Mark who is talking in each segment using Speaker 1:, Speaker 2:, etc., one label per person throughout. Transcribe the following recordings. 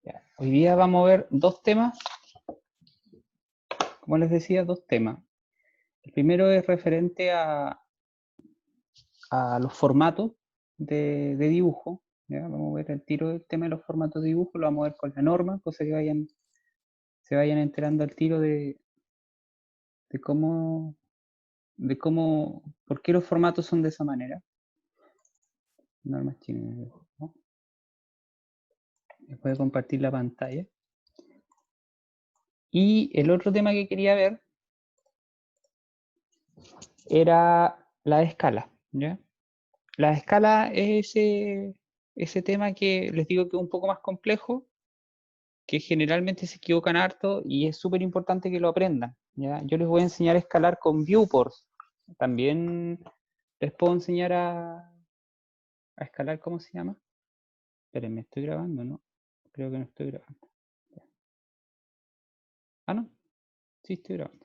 Speaker 1: Ya, hoy día vamos a ver dos temas, como les decía, dos temas. El primero es referente a los formatos de dibujo. ¿Ya? Vamos a ver el tiro del tema de los formatos de dibujo, lo vamos a ver con la norma, cosa que se vayan enterando al tiro de cómo, por qué los formatos son de esa manera. Normas chinas, ¿no? Voy a compartir la pantalla. Y el otro tema que quería ver era la escala, ¿ya? La escala es ese tema que les digo que es un poco más complejo, que generalmente se equivocan harto y es súper importante que lo aprendan, ¿ya? Yo les voy a enseñar a escalar con viewports. También les puedo enseñar a escalar, ¿cómo se llama? Esperen, ¿me estoy grabando, no? Creo que no estoy grabando. Ah, no, sí estoy grabando.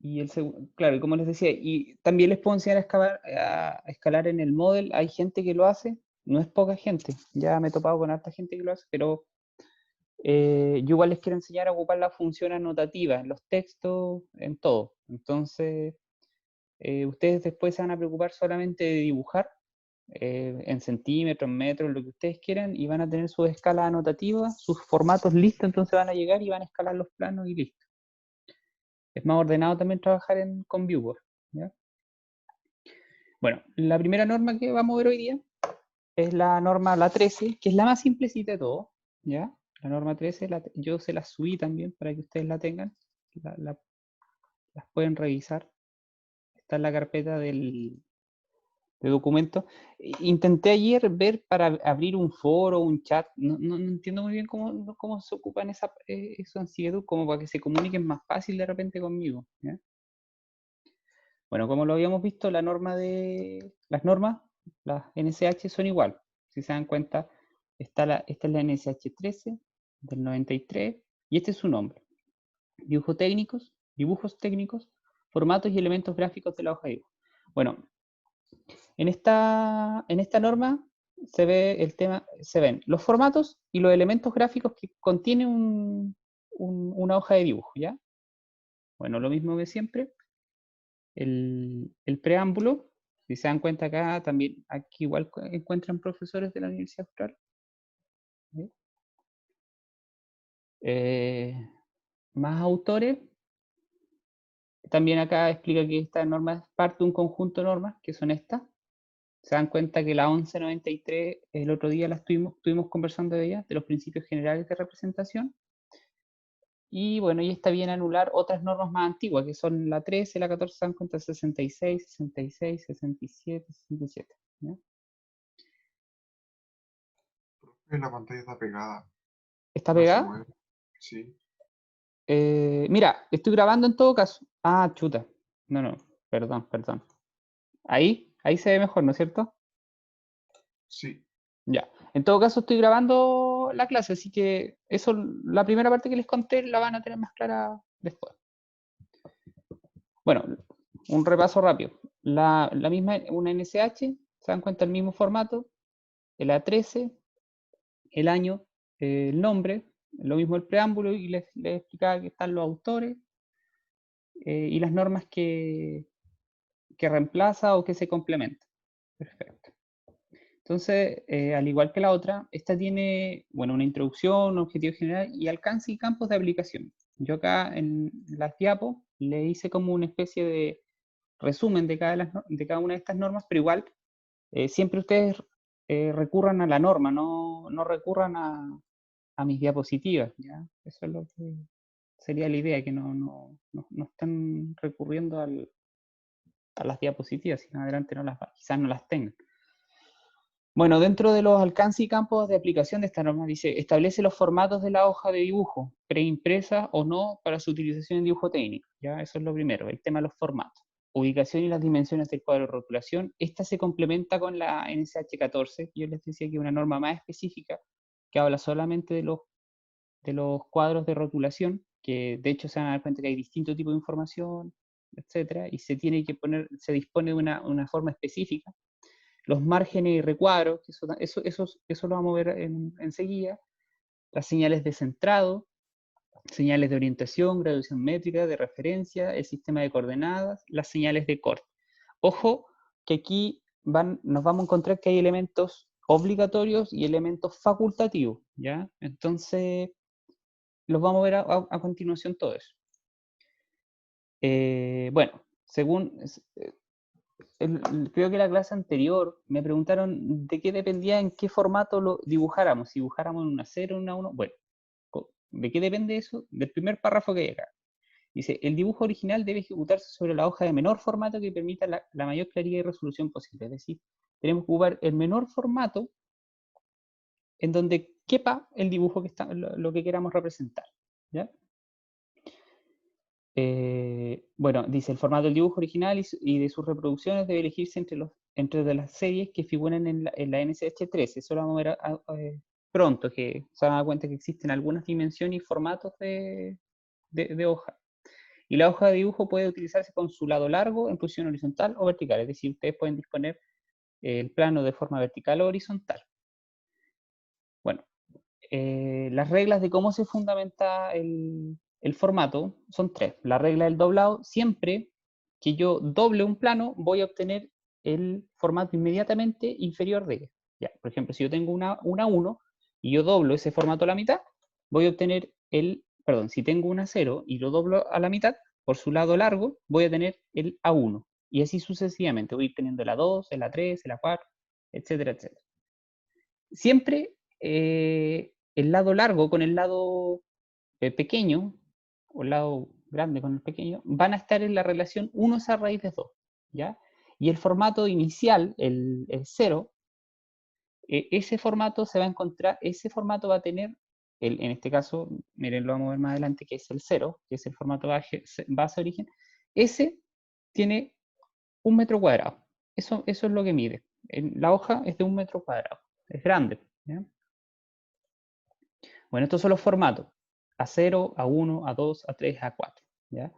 Speaker 1: Y el segundo, claro, y como les decía, y también les puedo enseñar a escalar en el model. Hay gente que lo hace, no es poca gente, ya me he topado con harta gente que lo hace, pero yo igual les quiero enseñar a ocupar la función anotativa en los textos, en todo. Entonces, ustedes después se van a preocupar solamente de dibujar en centímetros, metros, lo que ustedes quieran, y van a tener su escala anotativa, sus formatos listos, entonces van a llegar y van a escalar los planos y listo. Es más ordenado también trabajar con Viewboard, ¿ya? Bueno, la primera norma que vamos a ver hoy día es la norma, la 13, que es la más simplecita de todo, ¿ya? La norma 13, yo se la subí también para que ustedes la tengan, las pueden revisar, está en la carpeta de documentos. Intenté ayer ver para abrir un foro, un chat, no entiendo muy bien cómo se ocupan eso en Cibedu, como para que se comuniquen más fácil de repente conmigo, ¿ya? Bueno, como lo habíamos visto, las normas, las NSH son igual. Si se dan cuenta, esta es la NSH 13 del 93 y este es su nombre. Dibujos técnicos, formatos y elementos gráficos de la hoja de dibujo. Bueno, en esta norma se ven los formatos y los elementos gráficos que contiene una hoja de dibujo, ¿ya? Bueno, lo mismo que siempre. El preámbulo, si se dan cuenta acá, también aquí igual encuentran profesores de la Universidad Austral. Más autores. También acá explica que esta norma es parte de un conjunto de normas, que son estas. Se dan cuenta que la 1193, el otro día la estuvimos conversando de ella, de los principios generales de representación. Y bueno, y esta viene a anular otras normas más antiguas, que son la 13, la 14, se dan cuenta, 66, 66, 67, 67. ¿Ya?
Speaker 2: La pantalla está pegada.
Speaker 1: ¿Está
Speaker 2: No se
Speaker 1: pegada?
Speaker 2: mueve. Sí.
Speaker 1: Mira, estoy grabando en todo caso. Ah, chuta. No, perdón. Ahí se ve mejor, ¿no es cierto?
Speaker 2: Sí.
Speaker 1: Ya. En todo caso estoy grabando la clase, así que eso, la primera parte que les conté la van a tener más clara después. Bueno, un repaso rápido. La misma, una NSH, se dan cuenta el mismo formato, el A13, el año, el nombre, lo mismo el preámbulo, y les explicaba que están los autores y las normas que reemplaza o que se complementa. Perfecto. Entonces, al igual que la otra, esta tiene, bueno, una introducción, un objetivo general y alcance y campos de aplicación. Yo acá en las diapos le hice como una especie de resumen de cada una de estas normas, pero igual siempre ustedes recurran a la norma, no recurran a mis diapositivas, ¿ya? Eso es lo que sería la idea, que no estén recurriendo a las diapositivas, si adelante quizás no las tengan. Bueno, dentro de los alcances y campos de aplicación de esta norma dice, establece los formatos de la hoja de dibujo, preimpresa o no, para su utilización en dibujo técnico. Ya, eso es lo primero, el tema de los formatos. Ubicación y las dimensiones del cuadro de rotulación. Esta se complementa con la NSH 14, que yo les decía que es una norma más específica, que habla solamente de los cuadros de rotulación, que de hecho se van a dar cuenta que hay distintos tipos de información, etcétera, y se dispone de una forma específica. Los márgenes y recuadros, que eso lo vamos a ver enseguida, las señales de centrado, señales de orientación, graduación métrica, de referencia, el sistema de coordenadas, las señales de corte. Ojo que aquí nos vamos a encontrar que hay elementos obligatorios y elementos facultativos, ¿ya? Entonces, los vamos a ver a continuación todo eso. Bueno, según, creo que la clase anterior me preguntaron de qué dependía en qué formato lo dibujáramos, si dibujáramos en una 0, en una 1, bueno, ¿de qué depende eso? Del primer párrafo que hay acá. Dice, el dibujo original debe ejecutarse sobre la hoja de menor formato que permita la mayor claridad y resolución posible. Es decir, tenemos que ocupar el menor formato en donde quepa el dibujo que lo que queramos representar, ¿ya? Bueno, dice, el formato del dibujo original y de sus reproducciones debe elegirse entre de las series que figuran en la NSH13. Eso lo vamos a ver pronto, que se van a dar cuenta que existen algunas dimensiones y formatos de hoja. Y la hoja de dibujo puede utilizarse con su lado largo en posición horizontal o vertical. Es decir, ustedes pueden disponer el plano de forma vertical o horizontal. Bueno, las reglas de cómo se fundamenta el formato son 3. La regla del doblado: siempre que yo doble un plano, voy a obtener el formato inmediatamente inferior de él. Ya, por ejemplo, si yo tengo una 1 y yo doblo ese formato a la mitad, voy a obtener si tengo una 0 y lo doblo a la mitad, por su lado largo, voy a tener el A1. Y así sucesivamente, voy a ir teniendo el A2, el A3, el A4, etcétera, etcétera. Siempre el lado largo con el lado pequeño, o el lado grande con el pequeño, van a estar en la relación 1 a raíz de 2, ¿ya? Y el formato inicial, el 0, ese formato se va a encontrar, ese formato va a tener, en este caso, miren, lo vamos a ver más adelante, que es el 0, que es el formato base origen, ese tiene 1 metro cuadrado. Eso es lo que mide. La hoja es de 1 metro cuadrado. Es grande, ¿ya? Bueno, estos son los formatos: A0, A1, A2, A3, A4, ¿ya?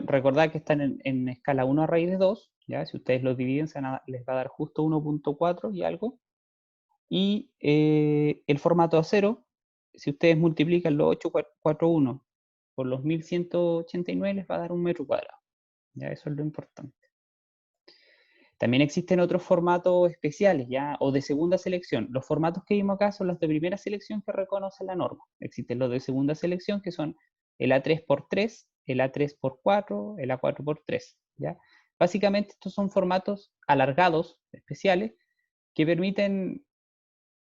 Speaker 1: Recordad que están en escala 1 a raíz de 2, ¿ya? Si ustedes los dividen, les va a dar justo 1.4 y algo. Y el formato A0, si ustedes multiplican los 841 por los 1189, les va a dar 1 metro cuadrado, ¿ya? Eso es lo importante. También existen otros formatos especiales, ¿ya? O de segunda selección. Los formatos que vimos acá son los de primera selección que reconocen la norma. Existen los de segunda selección, que son el A3x3, el A3x4, el A4x3, ¿ya? Básicamente estos son formatos alargados, especiales, que permiten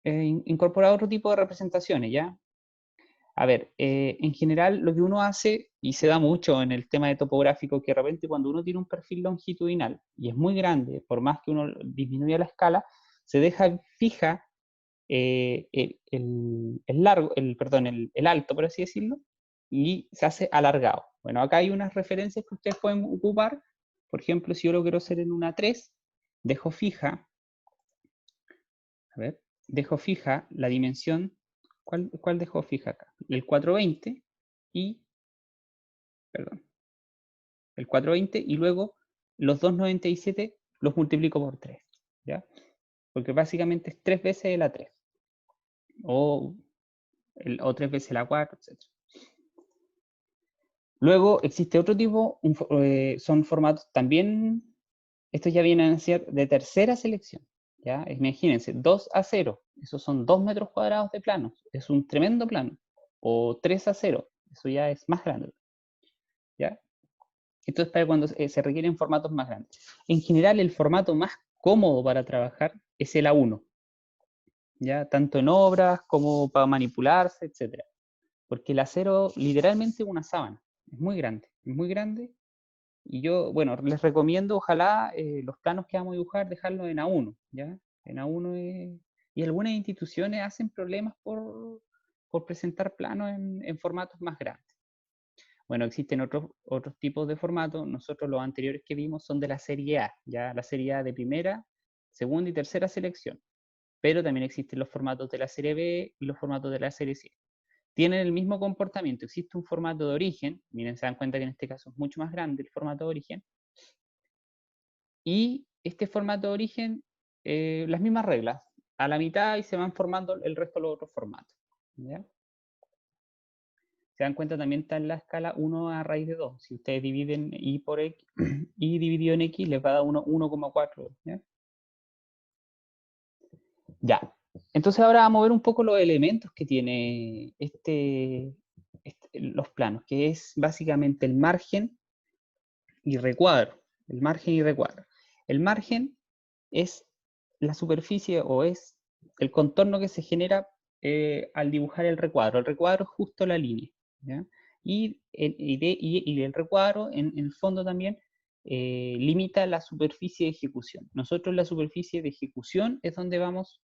Speaker 1: incorporar otro tipo de representaciones, ¿ya? A ver, en general lo que uno hace, y se da mucho en el tema de topográfico, que de repente cuando uno tiene un perfil longitudinal y es muy grande, por más que uno disminuya la escala, se deja fija el alto, por así decirlo, y se hace alargado. Bueno, acá hay unas referencias que ustedes pueden ocupar. Por ejemplo, si yo lo quiero hacer en una 3, dejo fija la dimensión. ¿Cuál dejo fija acá? El 420 y, perdón, el 420 y luego los 297 los multiplico por 3, ¿ya? Porque básicamente es 3 veces el A3 o 3 veces el A4, etc. Luego existe otro tipo, son formatos también, estos ya vienen a ser de tercera selección, ¿ya? Imagínense, 2A0, esos son 2 metros cuadrados de plano, es un tremendo plano. O 3A0, eso ya es más grande, ¿ya? Esto es para cuando se requieren formatos más grandes. En general, el formato más cómodo para trabajar es el A1, ¿ya? Tanto en obras como para manipularse, etc. Porque el A0 literalmente es una sábana, es muy grande. Y yo, bueno, les recomiendo, ojalá, los planos que vamos a dibujar, dejarlos en A1, ¿ya? En A1 y algunas instituciones hacen problemas por presentar planos en formatos más grandes. Bueno, existen otros tipos de formatos. Nosotros los anteriores que vimos son de la serie A, ya la serie A de primera, segunda y tercera selección. Pero también existen los formatos de la serie B y los formatos de la serie C. Tienen el mismo comportamiento. Existe un formato de origen. Miren, se dan cuenta que en este caso es mucho más grande el formato de origen. Y este formato de origen, las mismas reglas. A la mitad y se van formando el resto de los otros formatos, ¿ya? Se dan cuenta, también está en la escala 1 a raíz de 2. Si ustedes dividen y por x, y dividido en x, les va a dar 1,4. ¿Ya? Ya. Entonces ahora vamos a ver un poco los elementos que tiene los planos, que es básicamente el margen y recuadro. El margen y recuadro. El margen es la superficie o es el contorno que se genera al dibujar el recuadro. El recuadro es justo la línea. ¿ya? Y el recuadro, en el fondo también, limita la superficie de ejecución. Nosotros la superficie de ejecución es donde vamos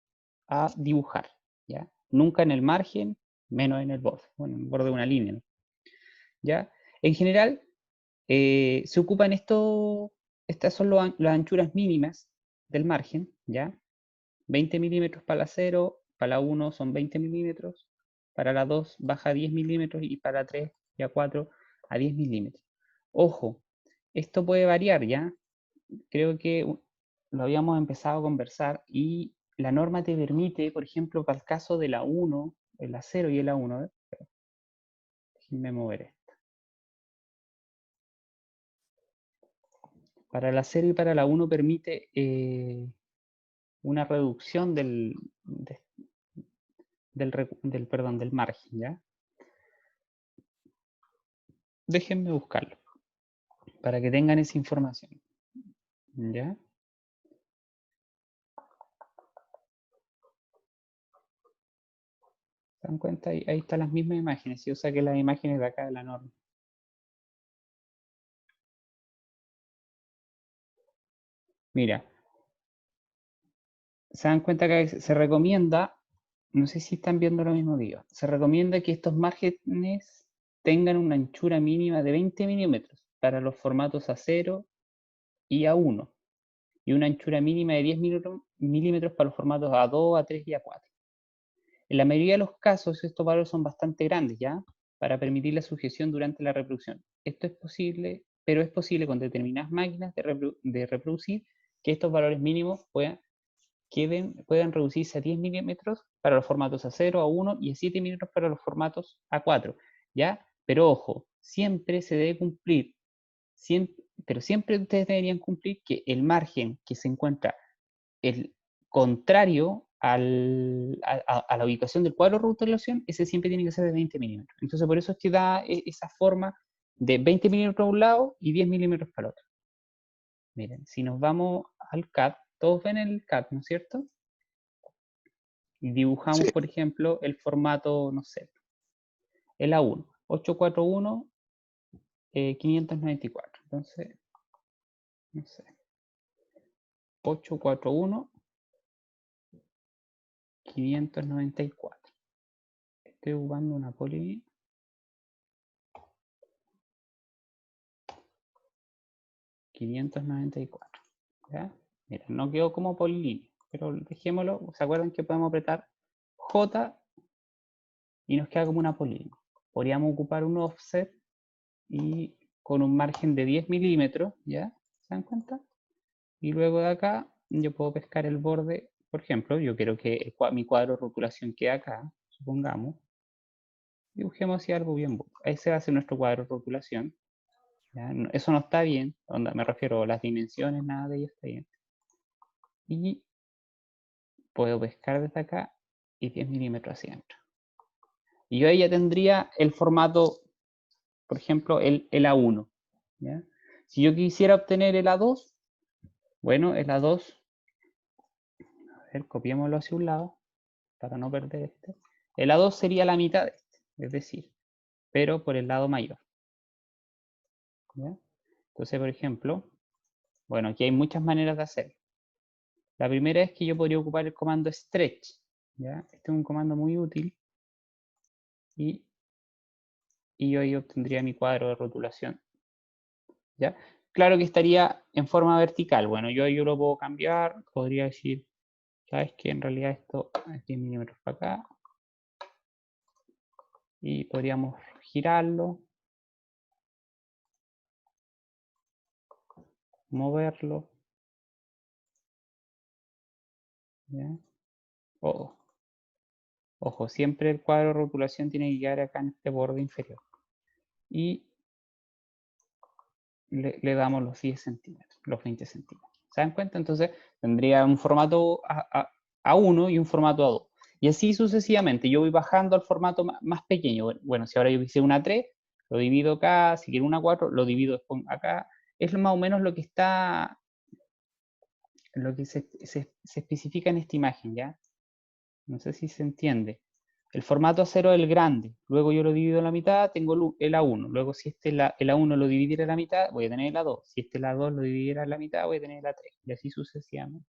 Speaker 1: a dibujar. ¿ya? Nunca en el margen, menos en el borde. Bueno, en el borde de una línea. ¿no? ¿ya? En general, se ocupan estas son las anchuras mínimas del margen, ¿ya? 20 milímetros para la 0, para la 1 son 20 milímetros, para la 2 baja a 10 milímetros y para la 3 y a 4 a 10 milímetros. Ojo, esto puede variar, ¿ya? Creo que lo habíamos empezado a conversar y la norma te permite, por ejemplo, para el caso de la 1, la 0 y la 1, déjenme mover esto. Para la 0 y para la 1 permite una reducción del margen, ¿ya? Déjenme buscarlo para que tengan esa información, ¿ya? ¿Se dan cuenta? Ahí están las mismas imágenes. Yo saqué las imágenes de acá de la norma. Mira, se dan cuenta que se recomienda, no sé si están viendo lo mismo que yo, se recomienda que estos márgenes tengan una anchura mínima de 20 milímetros para los formatos A0 y A1 y una anchura mínima de 10 milímetros para los formatos A2, A3 y A4. En la mayoría de los casos, estos valores son bastante grandes, ¿ya? Para permitir la sujeción durante la reproducción. Esto es posible, pero es posible con determinadas máquinas de reproducir que estos valores mínimos puedan reducirse a 10 milímetros para los formatos A0, A1 y a 7 milímetros para los formatos A4, ¿ya? Pero ojo, siempre se debe cumplir, pero siempre ustedes deberían cumplir que el margen que se encuentra el contrario a la ubicación del cuadro de rotulación, ese siempre tiene que ser de 20 milímetros. Entonces, por eso es que da esa forma de 20 milímetros a un lado y 10 milímetros para el otro. Miren, si nos vamos al CAD, todos ven el CAD, ¿no es cierto? Y dibujamos,
Speaker 2: Sí.
Speaker 1: por ejemplo, el formato, no sé, el A1, 841, 594. Entonces, no sé, 841, 594. Estoy jugando una poli. 594. ¿ya? Mira, no quedó como polilínea, pero dejémoslo. ¿Se acuerdan que podemos apretar J y nos queda como una polilínea? Podríamos ocupar un offset y con un margen de 10 milímetros, ¿ya? ¿Se dan cuenta? Y luego de acá yo puedo pescar el borde, por ejemplo, yo quiero que mi cuadro de rotulación quede acá, supongamos. Dibujemos así algo bien bueno. Ese va a ser nuestro cuadro de rotulación. ¿ya? Eso no está bien, me refiero a las dimensiones, nada de ello está bien. Y puedo pescar desde acá y 10 milímetros hacia adentro. Y yo ahí ya tendría el formato, por ejemplo, el A1. ¿ya? Si yo quisiera obtener el A2, bueno, el A2, a ver, copiémoslo hacia un lado para no perder este. El A2 sería la mitad de este, es decir, pero por el lado mayor. ¿ya? Entonces, por ejemplo, bueno, aquí hay muchas maneras de hacerlo. La primera es que yo podría ocupar el comando stretch. ¿ya? Este es un comando muy útil y yo ahí obtendría mi cuadro de rotulación. ¿ya? Claro que estaría en forma vertical. Bueno, yo lo puedo cambiar. Podría decir, ¿sabes qué? En realidad esto es 10 milímetros para acá. Y podríamos girarlo. Moverlo. ¿ya? Ojo, siempre el cuadro de rotulación tiene que quedar acá en este borde inferior. Y le damos los 10 centímetros, los 20 centímetros. ¿Se dan cuenta? Entonces tendría un formato A1 y un formato A2. Y así sucesivamente. Yo voy bajando al formato más pequeño. Bueno, si ahora yo hice una A3, lo divido acá. Si quiero una A4, lo divido acá. Es más o menos lo que está, lo que se especifica en esta imagen, ¿ya? No sé si se entiende. El formato A0 es el grande, luego yo lo divido en la mitad, tengo el A1, luego si el A1 lo dividiera en la mitad, voy a tener el A2, si el A2 lo dividiera en la mitad, voy a tener el A3, y así sucesivamente.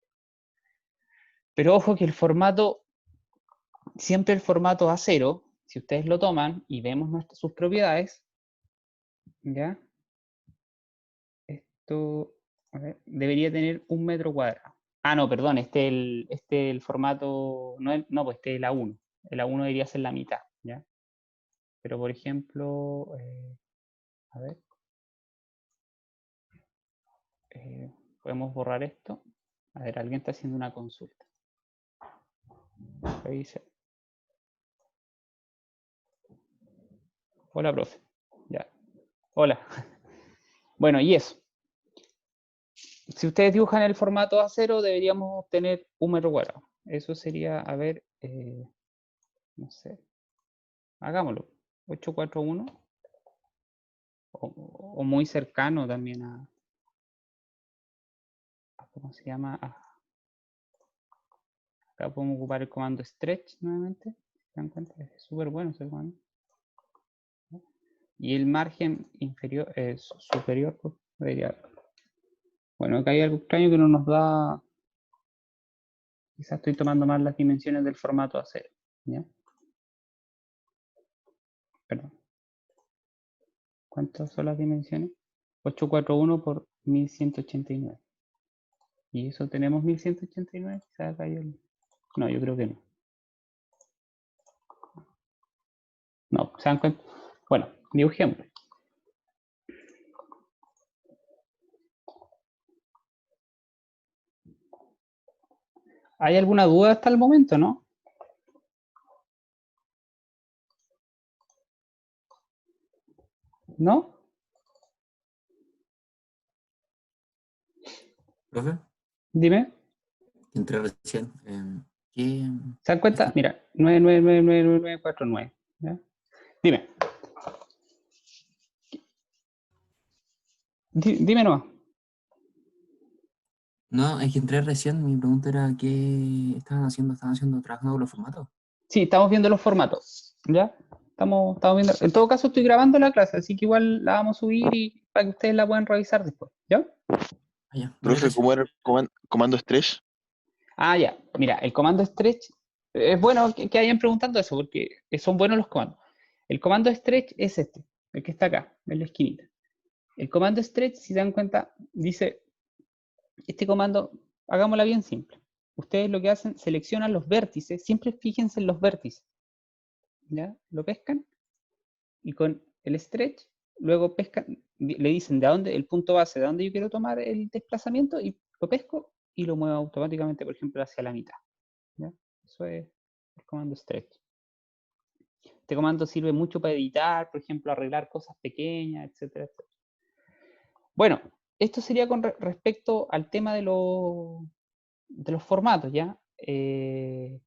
Speaker 1: Pero ojo que el formato, siempre el formato A0, si ustedes lo toman y vemos sus propiedades, ¿ya? Esto, a ver, debería tener 1 metro cuadrado. Ah, no, perdón, el formato, no, pues este es el A1. El A1 debería ser la mitad, ¿ya? Pero por ejemplo, a ver, podemos borrar esto. A ver, alguien está haciendo una consulta. Revise. Hola, profe. Ya. Hola. Bueno, y eso. Si ustedes dibujan el formato A0, deberíamos obtener 1 metro cuadrado. Eso sería, a ver, no sé. Hagámoslo. 841. O muy cercano también a ¿cómo se llama? Acá podemos ocupar el comando stretch nuevamente. ¿Se dan cuenta? Es súper bueno ese comando. Y el margen inferior, superior, pues, debería. Bueno, acá hay algo extraño que no nos da. Quizás estoy tomando mal las dimensiones del formato A0. ¿Ya? Perdón. ¿Cuántas son las dimensiones? 841 por 1189. ¿Y eso tenemos 1189? Quizás acá hay el... No, yo creo que no. No, ¿se dan cuenta? Bueno, dibujemos. ¿Hay alguna duda hasta el momento, no? ¿No?
Speaker 3: ¿Profe?
Speaker 1: Dime.
Speaker 3: Entré recién. ¿Qué?
Speaker 1: ¿Se dan cuenta? Mira, 9999949. ¿Ya? Dime. Dime nomás.
Speaker 3: No, es que entré recién. Mi pregunta era ¿qué estaban haciendo? ¿Estaban haciendo trabajando con los formatos?
Speaker 1: Sí, estamos viendo los formatos. ¿Ya? Estamos viendo. En todo caso, estoy grabando la clase, así que igual la vamos a subir y para que ustedes la puedan revisar después. ¿Ya?
Speaker 3: Ah, ya. Vale,
Speaker 4: Profe,
Speaker 3: gracias.
Speaker 4: ¿cómo era el comando stretch?
Speaker 1: Ah, ya. Mira, el comando stretch. Es bueno que hayan preguntando eso, porque son buenos los comandos. El comando stretch es este, el que está acá, en la esquinita. El comando stretch, si se dan cuenta, dice, este comando, hagámosla bien simple. Ustedes lo que hacen, seleccionan los vértices, siempre fíjense en los vértices. ¿Ya? Lo pescan y con el stretch, luego pescan, le dicen de dónde, el punto base, de dónde yo quiero tomar el desplazamiento y lo pesco y lo muevo automáticamente, por ejemplo, hacia la mitad. ¿Ya? Eso es el comando stretch. Este comando sirve mucho para editar, por ejemplo, arreglar cosas pequeñas, etcétera, etcétera. Bueno, esto sería con respecto al tema de los formatos, ¿ya? Espera,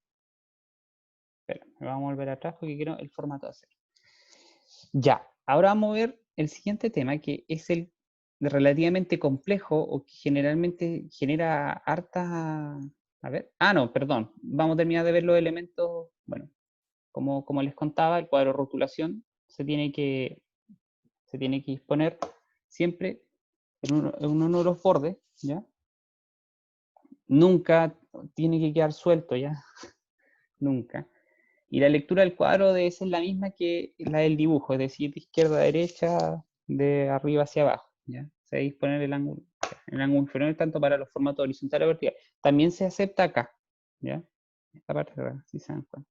Speaker 1: me vamos a volver atrás porque quiero el formato hacer. Ya, ahora vamos a ver el siguiente tema, que es el relativamente complejo o que generalmente genera harta... A ver, no, perdón, vamos a terminar de ver los elementos, bueno, como les contaba, el cuadro de rotulación se tiene que disponer siempre en uno de los bordes, ¿ya? Nunca tiene que quedar suelto, ¿ya? Nunca. Y la lectura del cuadro debe ser la misma que la del dibujo, es decir, de izquierda a derecha, de arriba hacia abajo, ¿ya? Se debe disponer el ángulo inferior tanto para los formatos horizontal o vertical. También se acepta acá, ¿ya? Esta parte de acá, si se dan cuenta.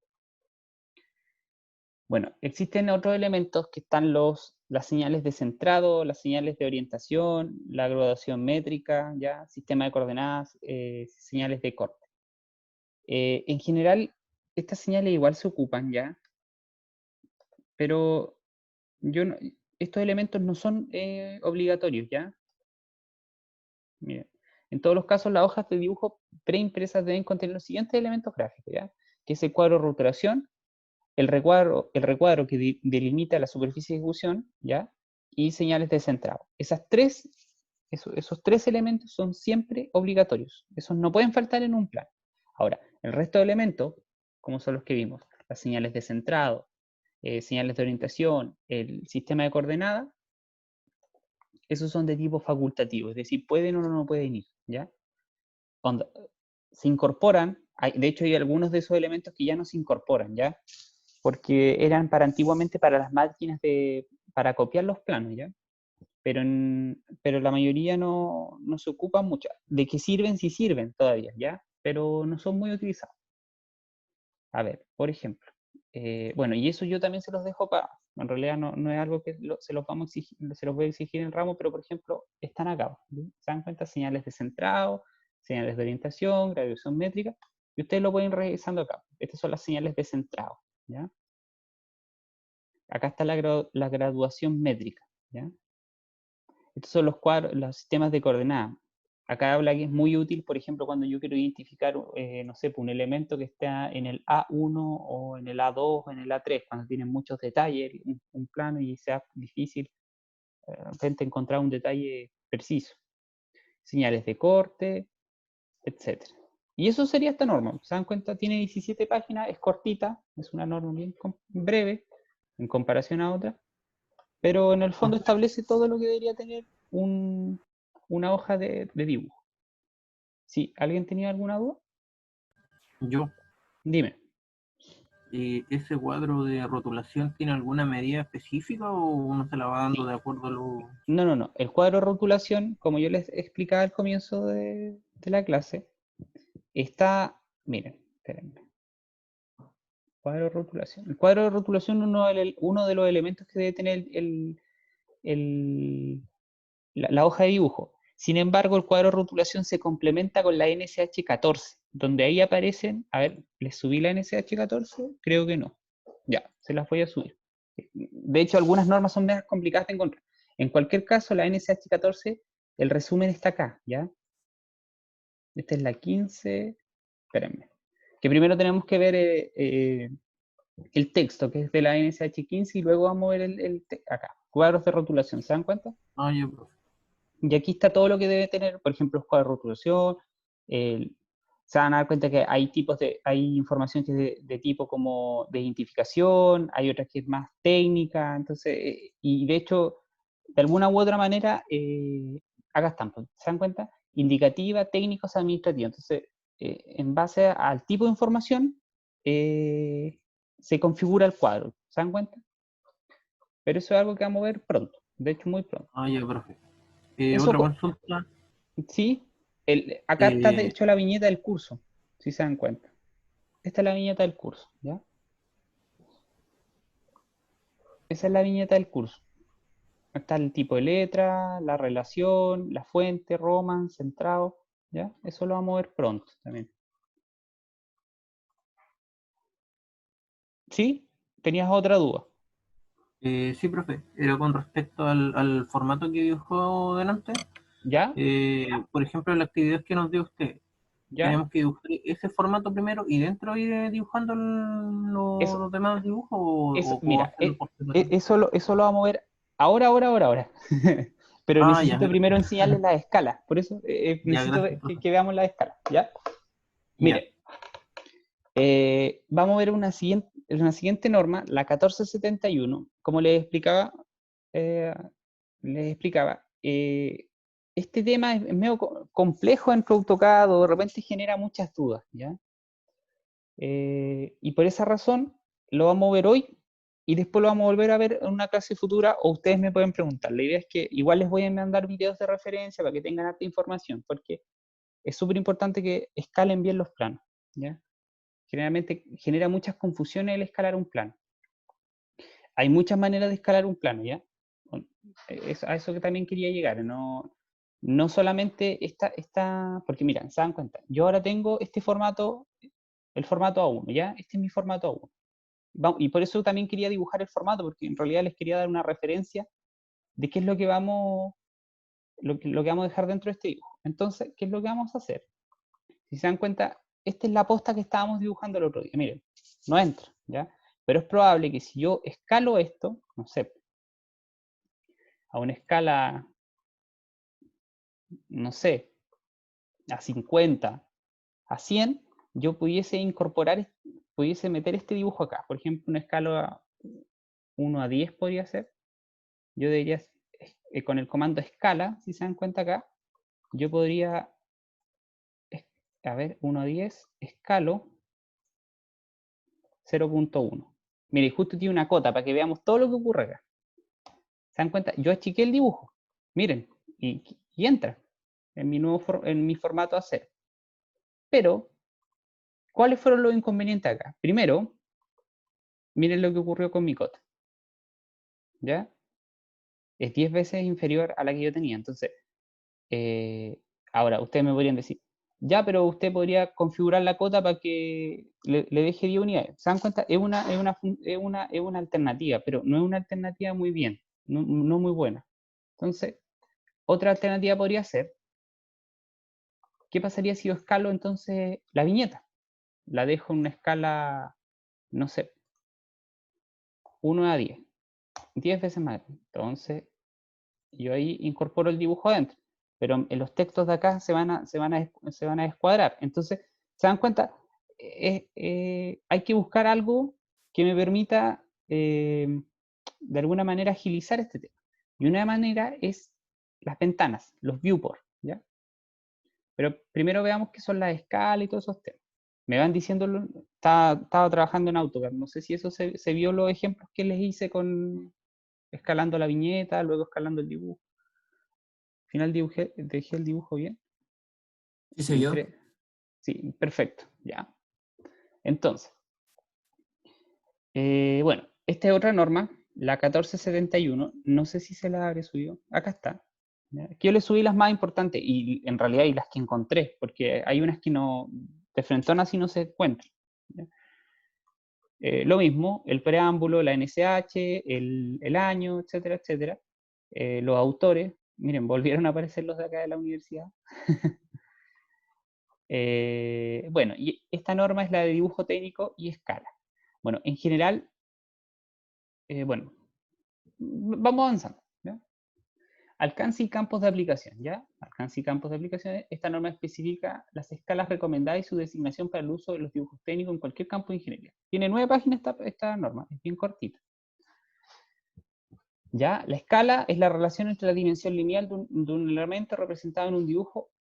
Speaker 1: Bueno, existen otros elementos que están las señales de centrado, las señales de orientación, la graduación métrica, ¿ya? Sistema de coordenadas, señales de corte. En general, estas señales igual se ocupan, ¿ya? Pero estos elementos no son obligatorios, ¿ya? Miren, en todos los casos, las hojas de dibujo preimpresas deben contener los siguientes elementos gráficos, ¿ya? Que es el cuadro de rotulación, el recuadro que delimita la superficie de ejecución, ¿ya? Y señales de centrado. Esos tres elementos son siempre obligatorios. Esos no pueden faltar en un plan. Ahora, el resto de elementos, como son los que vimos, las señales de centrado, señales de orientación, el sistema de coordenadas, esos son de tipo facultativo, es decir, pueden o no pueden ir, ¿ya? Se incorporan, de hecho hay algunos de esos elementos que ya no se incorporan, ¿ya? Porque eran antiguamente para las máquinas para copiar los planos, ¿ya? Pero la mayoría no se ocupan mucho. De que sirven, sí sirven todavía, ¿ya? Pero no son muy utilizados. A ver, por ejemplo, bueno, y eso yo también se los dejo en realidad no es algo que se los vamos a exigir, se los voy a exigir en el ramo, pero por ejemplo, están acá, ¿sí? ¿Se dan cuenta? Señales de centrado, señales de orientación, graduación métrica, y ustedes lo pueden ir revisando acá. Estas son las señales de centrado, ¿ya? Acá está la graduación métrica, ¿ya? Estos son los sistemas de coordenadas. Acá habla que es muy útil, por ejemplo, cuando yo quiero identificar, no sé, un elemento que está en el A1 o en el A2 o en el A3, cuando tienen muchos detalles, un plano y sea difícil de repente encontrar un detalle preciso. Señales de corte, etc. Y eso sería esta norma. ¿Se dan cuenta? Tiene 17 páginas, es cortita, es una norma bien breve en comparación a otras, pero en el fondo establece todo lo que debería tener una hoja de dibujo. ¿Sí? ¿Alguien tenía alguna duda?
Speaker 5: Yo,
Speaker 1: Dime.
Speaker 5: ¿ese cuadro de rotulación tiene alguna medida específica o uno se la va dando
Speaker 1: Sí.
Speaker 5: de acuerdo a lo...
Speaker 1: No. El cuadro de rotulación, como yo les explicaba al comienzo de la clase, está, miren, espérenme. Cuadro de rotulación. El cuadro de rotulación es uno de los elementos que debe tener la hoja de dibujo. Sin embargo, el cuadro de rotulación se complementa con la NSH 14, donde ahí aparecen, a ver, ¿les subí la NSH 14? Creo que no. Ya, se las voy a subir. De hecho, algunas normas son más complicadas de encontrar. En cualquier caso, la NSH 14, el resumen está acá, ¿ya? Esta es la 15. Espérenme. Que primero tenemos que ver el texto, que es de la NSH 15, y luego vamos a ver acá, cuadros de rotulación. ¿Se dan cuenta?
Speaker 5: Ah, ya, profe.
Speaker 1: Y aquí está todo lo que debe tener, por ejemplo, los cuadros de rotulación. Se van a dar cuenta que hay información que es de tipo como de identificación, hay otra que es más técnica, entonces, y de hecho, de alguna u otra manera, acá están, pues, ¿se dan cuenta? Indicativa, técnicos, administrativos. Entonces, en base al tipo de información, se configura el cuadro, ¿se dan cuenta? Pero eso es algo que vamos a ver pronto, de hecho muy pronto.
Speaker 5: Ah, ya, profe.
Speaker 1: Eso,
Speaker 5: Otra consulta.
Speaker 1: sí, acá está de
Speaker 5: Eh,
Speaker 1: hecho la viñeta del curso, si se dan cuenta. Esta es la viñeta del curso, ¿ya? Esa es la viñeta del curso. Está el tipo de letra, la relación, la fuente, Roman, centrado, ¿ya? Eso lo vamos a ver pronto también. ¿Sí? ¿Tenías otra duda?
Speaker 5: sí, profe. Era con respecto al formato que dibujó delante.
Speaker 1: ¿Ya?
Speaker 5: Por ejemplo, la actividad que nos dio usted.
Speaker 1: ¿Ya?
Speaker 5: ¿Tenemos que dibujar ese formato primero y dentro ir dibujando
Speaker 1: Eso,
Speaker 5: los demás dibujos o
Speaker 1: mira,
Speaker 5: hacerlo por separado?
Speaker 1: eso lo vamos a ver ahora. Pero
Speaker 5: Ah, ya,
Speaker 1: necesito primero enseñarles las escalas. Por eso
Speaker 5: ya,
Speaker 1: necesito
Speaker 5: gracias, profe.
Speaker 1: que veamos las escalas, ¿ya?
Speaker 5: Ya.
Speaker 1: Mire, vamos a ver una siguiente norma, la 1471. Como eh, les explicaba, este tema es medio complejo en AutoCAD, o de repente genera muchas dudas, ¿ya? Y por esa razón lo vamos a ver hoy y después lo vamos a volver a ver en una clase futura, o ustedes me pueden preguntar. La idea es que igual les voy a mandar videos de referencia para que tengan harta información, porque es súper importante que escalen bien los planos, ¿ya? Generalmente genera muchas confusiones el escalar un plano. Hay muchas maneras de escalar un plano, ¿ya? A eso que también quería llegar, no solamente porque mira, se dan cuenta, yo ahora tengo este formato el formato A1, ¿ya? Este es mi formato A1. Y por eso también quería dibujar el formato, porque en realidad les quería dar una referencia de qué es lo que vamos, lo que vamos a dejar dentro de este dibujo. Entonces, ¿qué es lo que vamos a hacer? Si se dan cuenta, esta es la posta que estábamos dibujando el otro día. Miren, no entra, ¿ya? Pero es probable que si yo escalo esto, no sé, a una escala, no sé, a 50, a 100, yo pudiese incorporar, pudiese meter este dibujo acá. Por ejemplo, una escala 1 a 10 podría ser. Yo diría, con el comando escala, si se dan cuenta acá, yo podría, a ver, 1 a 10, escalo 0.1. Mire, justo tiene una cota para que veamos todo lo que ocurre acá. ¿Se dan cuenta? Yo achiqué el dibujo. Miren, y entra en mi formato A0. Pero, ¿cuáles fueron los inconvenientes acá? Primero, miren lo que ocurrió con mi cota. ¿Ya? Es 10 veces inferior a la que yo tenía. Entonces, ahora, ustedes me podrían decir, ya, pero usted podría configurar la cota para que le deje 10 unidades. ¿Se dan cuenta? Es una alternativa, pero no es una alternativa muy bien, no muy buena. Entonces, otra alternativa podría ser, ¿qué pasaría si yo escalo entonces la viñeta? La dejo en una escala, no sé, 1 a 10, 10 veces más. Entonces, yo ahí incorporo el dibujo adentro, pero en los textos de acá se van a descuadrar. Entonces, ¿se dan cuenta? Hay que buscar algo que me permita, de alguna manera, agilizar este tema. Y una manera es las ventanas, los viewports, ¿ya? Pero primero veamos qué son las escalas y todos esos temas. Me van diciendo, estaba trabajando en AutoCAD, no sé si eso se vio los ejemplos que les hice con escalando la viñeta, luego escalando el dibujo. Al final dejé el dibujo bien.
Speaker 3: ¿Sí se vio?
Speaker 1: Sí, perfecto, ya. Entonces, bueno, esta es otra norma, la 1471, no sé si se la habré subido, acá está. ¿Ya? Aquí yo le subí las más importantes y en realidad y las que encontré, porque hay unas que no, de frentón así no se encuentran. ¿Ya? Lo mismo, el preámbulo, la NSH, el año, etcétera, etcétera. Los autores, miren, volvieron a aparecer los de acá de la universidad. Bueno, y esta norma es la de dibujo técnico y escala. Bueno, en general, bueno, vamos avanzando. ¿Ya? Alcance y campos de aplicación, ¿ya? Alcance y campos de aplicación. Esta norma especifica las escalas recomendadas y su designación para el uso de los dibujos técnicos en cualquier campo de ingeniería. Tiene 9 páginas esta norma, es bien cortita. ¿Ya? La escala es la relación entre la dimensión lineal de un elemento representado en un dibujo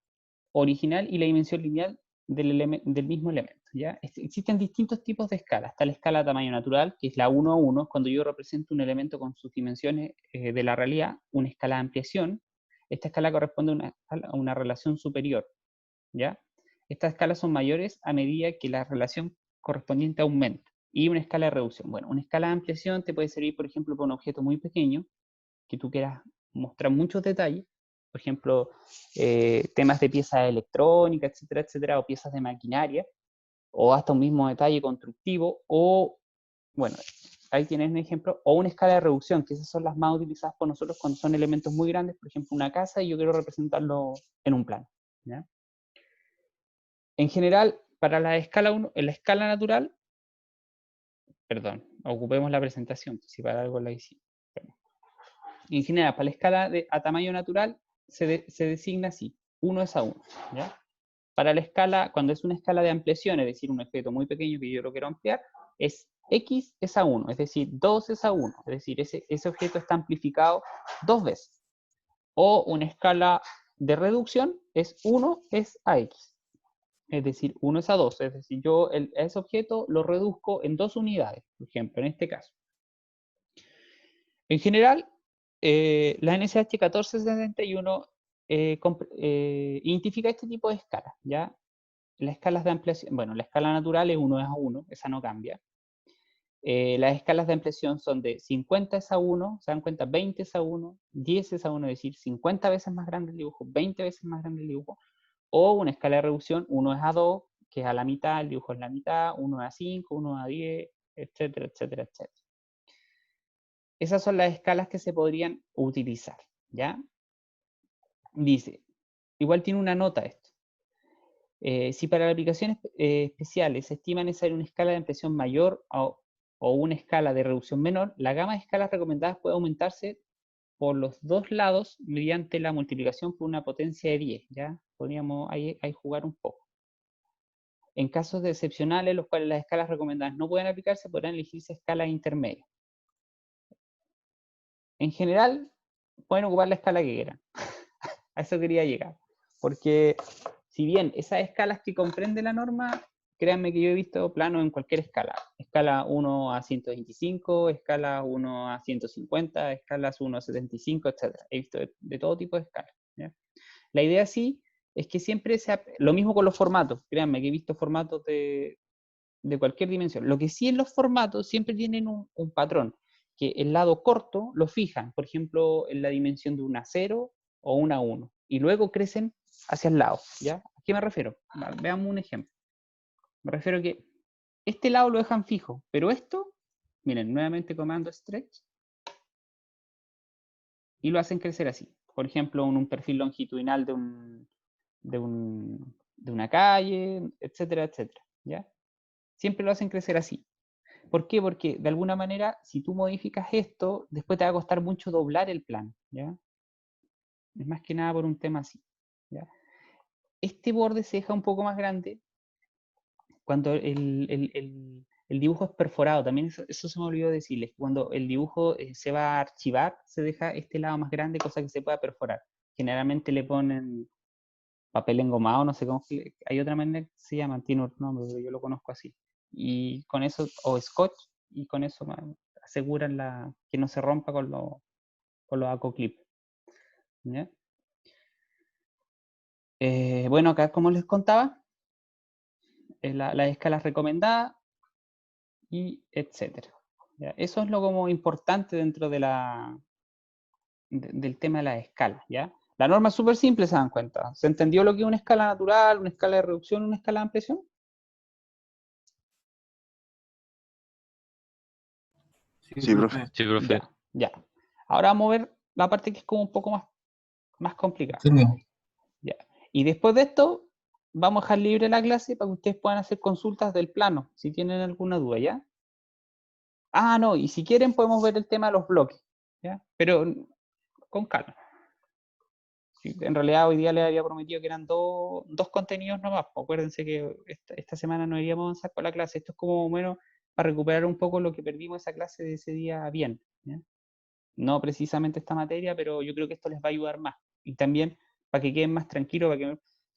Speaker 1: original y la dimensión lineal del mismo elemento. ¿Ya? Existen distintos tipos de escalas. Está la escala de tamaño natural, que es la 1 a 1, cuando yo represento un elemento con sus dimensiones de la realidad. Una escala de ampliación. Esta escala corresponde a una relación superior. ¿Ya? Estas escalas son mayores a medida que la relación correspondiente aumenta. Y una escala de reducción. Bueno, una escala de ampliación te puede servir, por ejemplo, para un objeto muy pequeño, que tú quieras mostrar muchos detalles, por ejemplo, temas de piezas electrónicas, etcétera, etcétera, o piezas de maquinaria, o hasta un mismo detalle constructivo, o, bueno, ahí tienes un ejemplo, o una escala de reducción, que esas son las más utilizadas por nosotros cuando son elementos muy grandes, por ejemplo, una casa, y yo quiero representarlo en un plano. ¿Ya? En general, para la escala 1, en la escala natural, perdón, ocupemos la presentación, si para algo la hicimos. En general, para la escala a tamaño natural, se designa así, 1 es a 1. ¿Ya? Para la escala, cuando es una escala de ampliación, es decir, un objeto muy pequeño que yo lo quiero ampliar, es X es a 1, es decir, 2 es a 1, es decir, ese objeto está amplificado 2 veces. O una escala de reducción es 1 es a X, es decir, 1 es a 2, es decir, yo a ese objeto lo reduzco en 2 unidades, por ejemplo, en este caso. En general, la NSH 1471 identifica este tipo de escalas, ¿ya? Las escalas de ampliación, bueno, la escala natural es 1 es a 1, esa no cambia. Las escalas de ampliación son de 50 es a 1, se dan cuenta, 20 es a 1, 10 es a 1, es decir, 50 veces más grande el dibujo, 20 veces más grande el dibujo, o una escala de reducción, 1 es a 2, que es a la mitad, el dibujo es la mitad, 1 a 5, 1 a 10, etcétera, etcétera, etcétera. Esas son las escalas que se podrían utilizar, ¿ya? Dice, igual tiene una nota esto. Si para las aplicaciones especiales se estima necesaria una escala de ampliación mayor o una escala de reducción menor, la gama de escalas recomendadas puede aumentarse por los dos lados mediante la multiplicación por una potencia de 10, ¿ya? Podríamos ahí jugar un poco. En casos excepcionales, en los cuales las escalas recomendadas no pueden aplicarse, podrán elegirse escalas intermedias. En general, pueden ocupar la escala que quieran. A eso quería llegar. Porque, si bien esas escalas que comprende la norma, créanme que yo he visto planos en cualquier escala. Escala 1 a 125, escala 1 a 150, escalas 1 a 75, etc. He visto de todo tipo de escalas, ¿ya? La idea sí es que siempre sea lo mismo con los formatos. Créanme que he visto formatos de cualquier dimensión. Lo que sí en los formatos siempre tienen un patrón, que el lado corto lo fijan, por ejemplo, en la dimensión de una 0 o una 1, y luego crecen hacia el lado, ¿ya? ¿A qué me refiero? Veamos un ejemplo. Me refiero a que este lado lo dejan fijo, pero esto, miren, nuevamente comando stretch, y lo hacen crecer así. Por ejemplo, en un perfil longitudinal de una calle, etcétera, etcétera, ¿ya? Siempre lo hacen crecer así. ¿Por qué? Porque de alguna manera, si tú modificas esto, después te va a costar mucho doblar el plan, ¿ya? Es más que nada por un tema así, ¿ya? Este borde se deja un poco más grande cuando el dibujo es perforado. También eso se me olvidó decirles. Cuando el dibujo se va a archivar, se deja este lado más grande, cosa que se pueda perforar. Generalmente le ponen papel engomado, no sé cómo, hay otra manera que se llama, tiene otro nombre, pero yo lo conozco así. Y con eso, o scotch, y con eso aseguran que no se rompa con los ACO-clip. ¿Ya? Bueno, acá como les contaba, las escalas recomendadas, y etcétera. ¿Ya? Eso es lo como importante dentro del tema de las escalas, ¿ya? La norma es súper simple, se dan cuenta. ¿Se entendió lo que es una escala natural, una escala de reducción, una escala de ampliación?
Speaker 4: Sí, profe.
Speaker 6: Sí, profe.
Speaker 1: Ya. Ahora vamos a ver la parte que es como un poco más complicada.
Speaker 3: Sí,
Speaker 1: Ya. Y después de esto, vamos a dejar libre la clase para que ustedes puedan hacer consultas del plano, si tienen alguna duda, ¿ya? Ah, no, y si quieren podemos ver el tema de los bloques, ¿ya? Pero con calma. Sí, en realidad hoy día les había prometido que eran dos contenidos nomás. Acuérdense que esta semana no iríamos a avanzar con la clase. Esto es como menos para recuperar un poco lo que perdimos esa clase de ese día bien, ¿ya? No precisamente esta materia, pero yo creo que esto les va a ayudar más. Y también para que queden más tranquilos,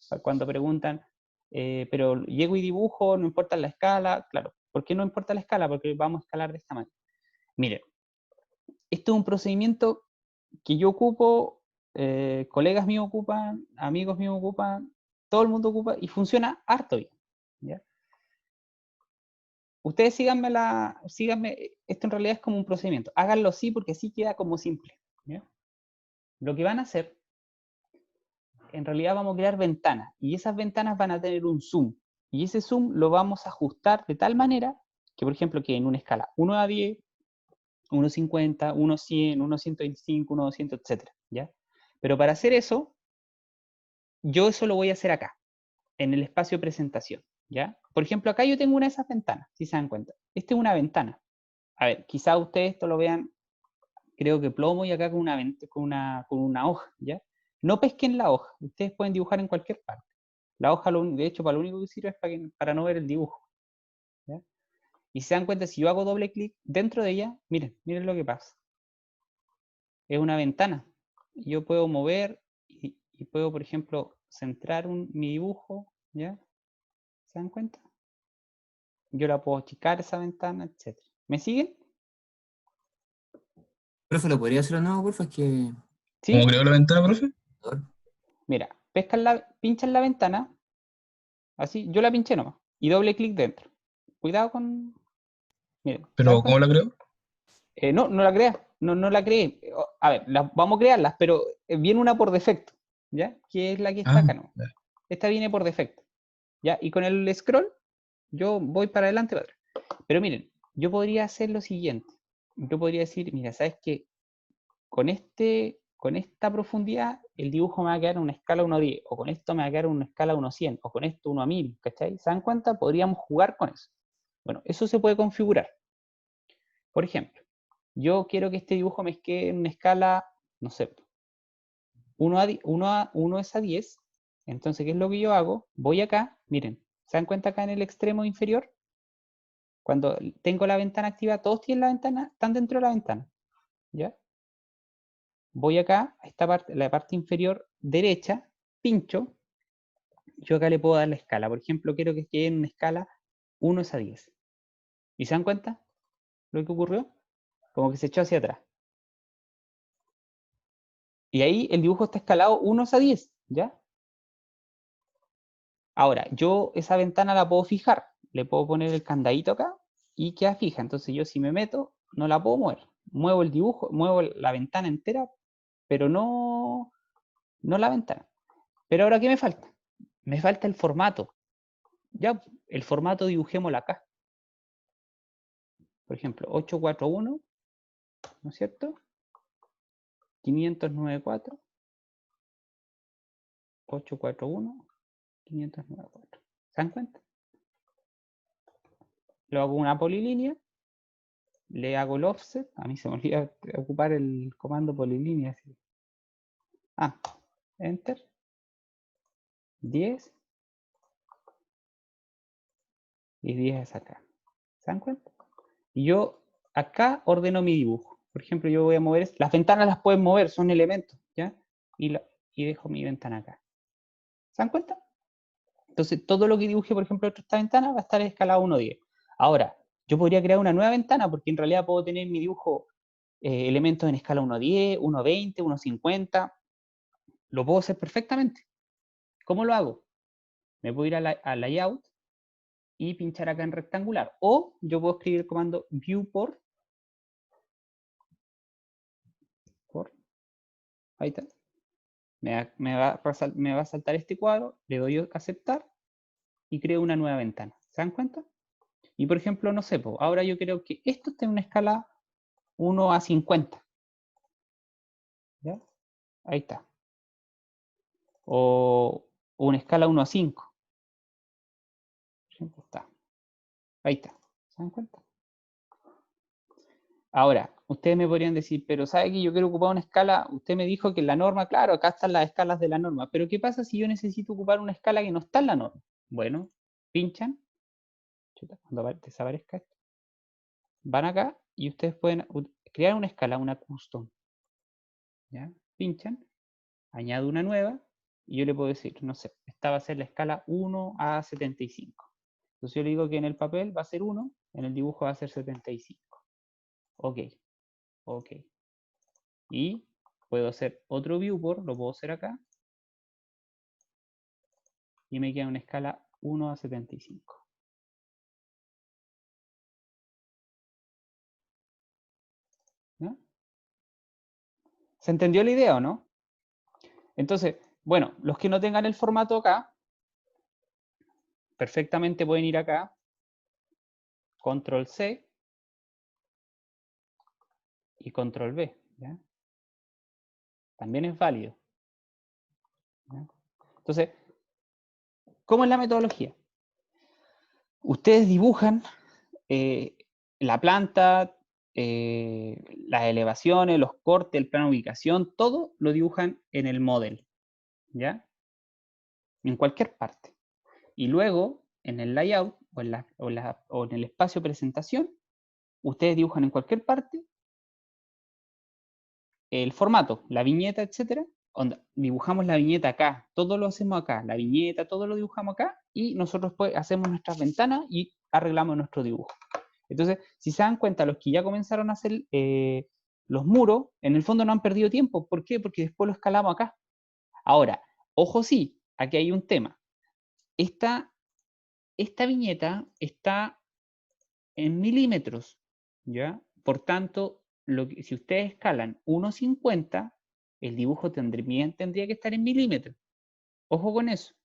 Speaker 1: para cuando preguntan, pero llego y dibujo, no importa la escala. Claro, ¿por qué no importa la escala? Porque vamos a escalar de esta manera. Miren, esto es un procedimiento que yo ocupo, colegas míos ocupan, amigos míos ocupan, todo el mundo ocupa y funciona harto bien, ¿ya? Ustedes síganme, esto en realidad es como un procedimiento, háganlo así porque así queda como simple, ¿ya? Lo que van a hacer, en realidad vamos a crear ventanas y esas ventanas van a tener un zoom y ese zoom lo vamos a ajustar de tal manera que, por ejemplo, que en una escala 1 a 10, 1 a 50, 1 a 100, 1 a 125, 1 a 200, etc., ¿ya? Pero para hacer eso, yo eso lo voy a hacer acá, en el espacio presentación, ¿ya? Por ejemplo, acá yo tengo una de esas ventanas, si se dan cuenta. Esta es una ventana. A ver, quizá ustedes esto lo vean, creo que plomo y acá con una hoja, ¿ya? No pesquen la hoja, ustedes pueden dibujar en cualquier parte. La hoja, de hecho, para lo único que sirve es para no ver el dibujo, ¿ya? Y se dan cuenta, si yo hago doble clic dentro de ella, miren lo que pasa. Es una ventana. Yo puedo mover y puedo, por ejemplo, centrar mi dibujo, ¿ya? ¿Se dan cuenta? Yo la puedo achicar esa ventana, etc. ¿Me siguen?
Speaker 3: Profe, ¿lo podría hacer de nuevo, porfa? Es que...
Speaker 1: ¿Sí?
Speaker 6: ¿Cómo creó la ventana, profe?
Speaker 1: Mira, pinchan la ventana, así, yo la pinché nomás, y doble clic dentro. Cuidado con... Miren, ¿se
Speaker 6: ¿Pero
Speaker 1: dan
Speaker 6: cómo
Speaker 1: cuenta?
Speaker 6: la creó?
Speaker 1: No la creas, no la creé. A ver, vamos a crearlas, pero viene una por defecto, ¿ya? Que es la que está
Speaker 6: Ah,
Speaker 1: acá, ¿no?
Speaker 6: ya.
Speaker 1: Esta viene por defecto. ¿Ya? Y con el scroll, yo voy para adelante, para atrás. Pero miren, yo podría hacer lo siguiente. Yo podría decir, mira, ¿sabes qué? Con esta profundidad, el dibujo me va a quedar en una escala 1:10, o con esto me va a quedar en una escala 1:100, o con esto 1:1000, ¿cachai? ¿Se dan cuenta? Podríamos jugar con eso. Bueno, eso se puede configurar. Por ejemplo, yo quiero que este dibujo me quede en una escala, no sé, 1 es a 10. Entonces, ¿qué es lo que yo hago? Voy acá, miren, ¿se dan cuenta acá en el extremo inferior? Cuando tengo la ventana activa, todos tienen la ventana, están dentro de la ventana, ¿ya? Voy acá, a esta parte, la parte inferior derecha, pincho, yo acá le puedo dar la escala. Por ejemplo, quiero que quede en una escala 1 es a 10. ¿Y se dan cuenta lo que ocurrió? Como que se echó hacia atrás. Y ahí el dibujo está escalado 1 es a 10, ¿ya? Ahora, yo esa ventana la puedo fijar. Le puedo poner el candadito acá y queda fija. Entonces yo si me meto, no la puedo mover. Muevo el dibujo, muevo la ventana entera, pero no la ventana. Pero ahora, ¿qué me falta? Me falta el formato. Ya, el formato dibujémoslo acá. Por ejemplo, 841, ¿no es cierto? 594, 841, 594. ¿Se dan cuenta? Lo hago una polilínea, le hago el offset. A mí se me olvida ocupar el comando polilínea. Así. Enter. 10. Y 10 es acá. ¿Se dan cuenta? Y yo acá ordeno mi dibujo. Por ejemplo, yo voy a mover, las ventanas las pueden mover, son elementos, ¿ya? Y dejo mi ventana acá. ¿Se dan cuenta? Entonces, todo lo que dibuje, por ejemplo, dentro de esta ventana va a estar escalado 1:10. Ahora, yo podría crear una nueva ventana porque en realidad puedo tener mi dibujo elementos en escala 1:10, 1:20, 1:50. Lo puedo hacer perfectamente. ¿Cómo lo hago? Me puedo ir a Layout y pinchar acá en rectangular. O yo puedo escribir el comando viewport. Ahí está. Me va a saltar este cuadro, le doy a aceptar y creo una nueva ventana. ¿Se dan cuenta? Y por ejemplo, no sé, ahora yo creo que esto está en una escala 1:50. ¿Ya? Ahí está. O una escala 1:5. Por ejemplo, está. Ahí está. ¿Se dan cuenta? Ahora, ustedes me podrían decir, pero ¿sabe que yo quiero ocupar una escala? Usted me dijo que en la norma, claro, acá están las escalas de la norma, pero ¿qué pasa si yo necesito ocupar una escala que no está en la norma? Bueno, pinchan, cuando desaparezca esto, van acá y ustedes pueden crear una escala, una custom. ¿Ya? Pinchan, añado una nueva y yo le puedo decir, no sé, esta va a ser la escala 1:75. Entonces yo le digo que en el papel va a ser 1, en el dibujo va a ser 75. Ok, ok. Y puedo hacer otro viewport, lo puedo hacer acá. Y me queda una escala 1:75. ¿No? ¿Se entendió la idea o no? Entonces, bueno, los que no tengan el formato acá, perfectamente pueden ir acá, Control C y Control V. ¿Ya? También es válido. ¿Ya? Entonces, ¿cómo es la metodología? Ustedes dibujan la planta, las elevaciones, los cortes, el plano de ubicación, todo lo dibujan en el model, ¿ya? En cualquier parte. Y luego, en el layout o en el espacio presentación, ustedes dibujan en cualquier parte el formato, la viñeta, etcétera. Dibujamos la viñeta acá, todo lo hacemos acá, la viñeta, todo lo dibujamos acá y nosotros pues hacemos nuestras ventanas y arreglamos nuestro dibujo. Entonces, si se dan cuenta, los que ya comenzaron a hacer los muros, en el fondo no han perdido tiempo. ¿Por qué? Porque después lo escalamos acá. Ahora, ojo sí, aquí hay un tema. Esta viñeta está en milímetros, ¿ya? Por tanto, si ustedes escalan 1:50, el dibujo tendría que estar en milímetros. Ojo con eso.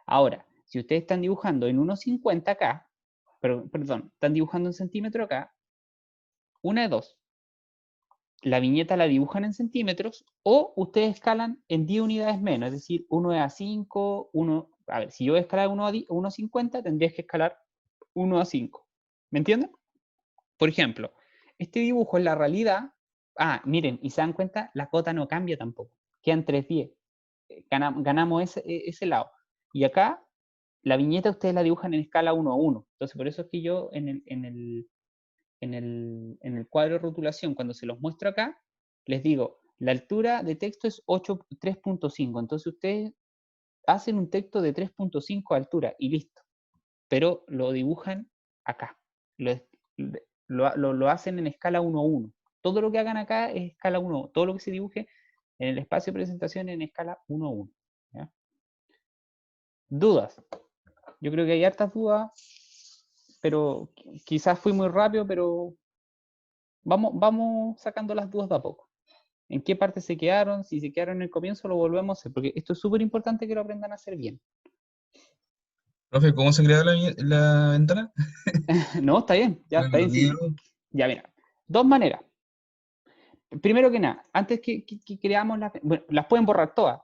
Speaker 1: Ahora, si ustedes están dibujando en 1,50 acá, perdón, están dibujando en centímetro acá, una de dos. La viñeta la dibujan en centímetros o ustedes escalan en 10 unidades menos, es decir, 1 es a 5, 1, a ver, si yo voy a escalar 1 a 1,50, tendrías que escalar 1 a 5. ¿Me entienden? Por ejemplo, este dibujo en la realidad, miren, y se dan cuenta, la cota no cambia tampoco, quedan 310. Ganamos ese lado. Y acá, la viñeta ustedes la dibujan en escala 1 a 1. Entonces, por eso es que yo en el cuadro de rotulación, cuando se los muestro acá, les digo, la altura de texto es 3.5. Entonces, ustedes hacen un texto de 3.5 de altura y listo. Pero lo dibujan acá. Lo hacen en escala 1 a 1. Todo lo que hagan acá es escala 1 a 1. Todo lo que se dibuje en el espacio de presentación en escala 1 a 1. ¿Ya? ¿Dudas? Yo creo que hay hartas dudas, pero quizás fui muy rápido, pero vamos sacando las dudas de a poco. ¿En qué parte se quedaron? Si se quedaron en el comienzo, lo volvemos a hacer, porque esto es súper importante que lo aprendan a hacer bien.
Speaker 6: Profe, ¿cómo se crea la ventana?
Speaker 1: No, está bien, ya está bien. Sí. Ya, mira, dos maneras. Primero que nada, antes que creamos bueno, las pueden borrar todas.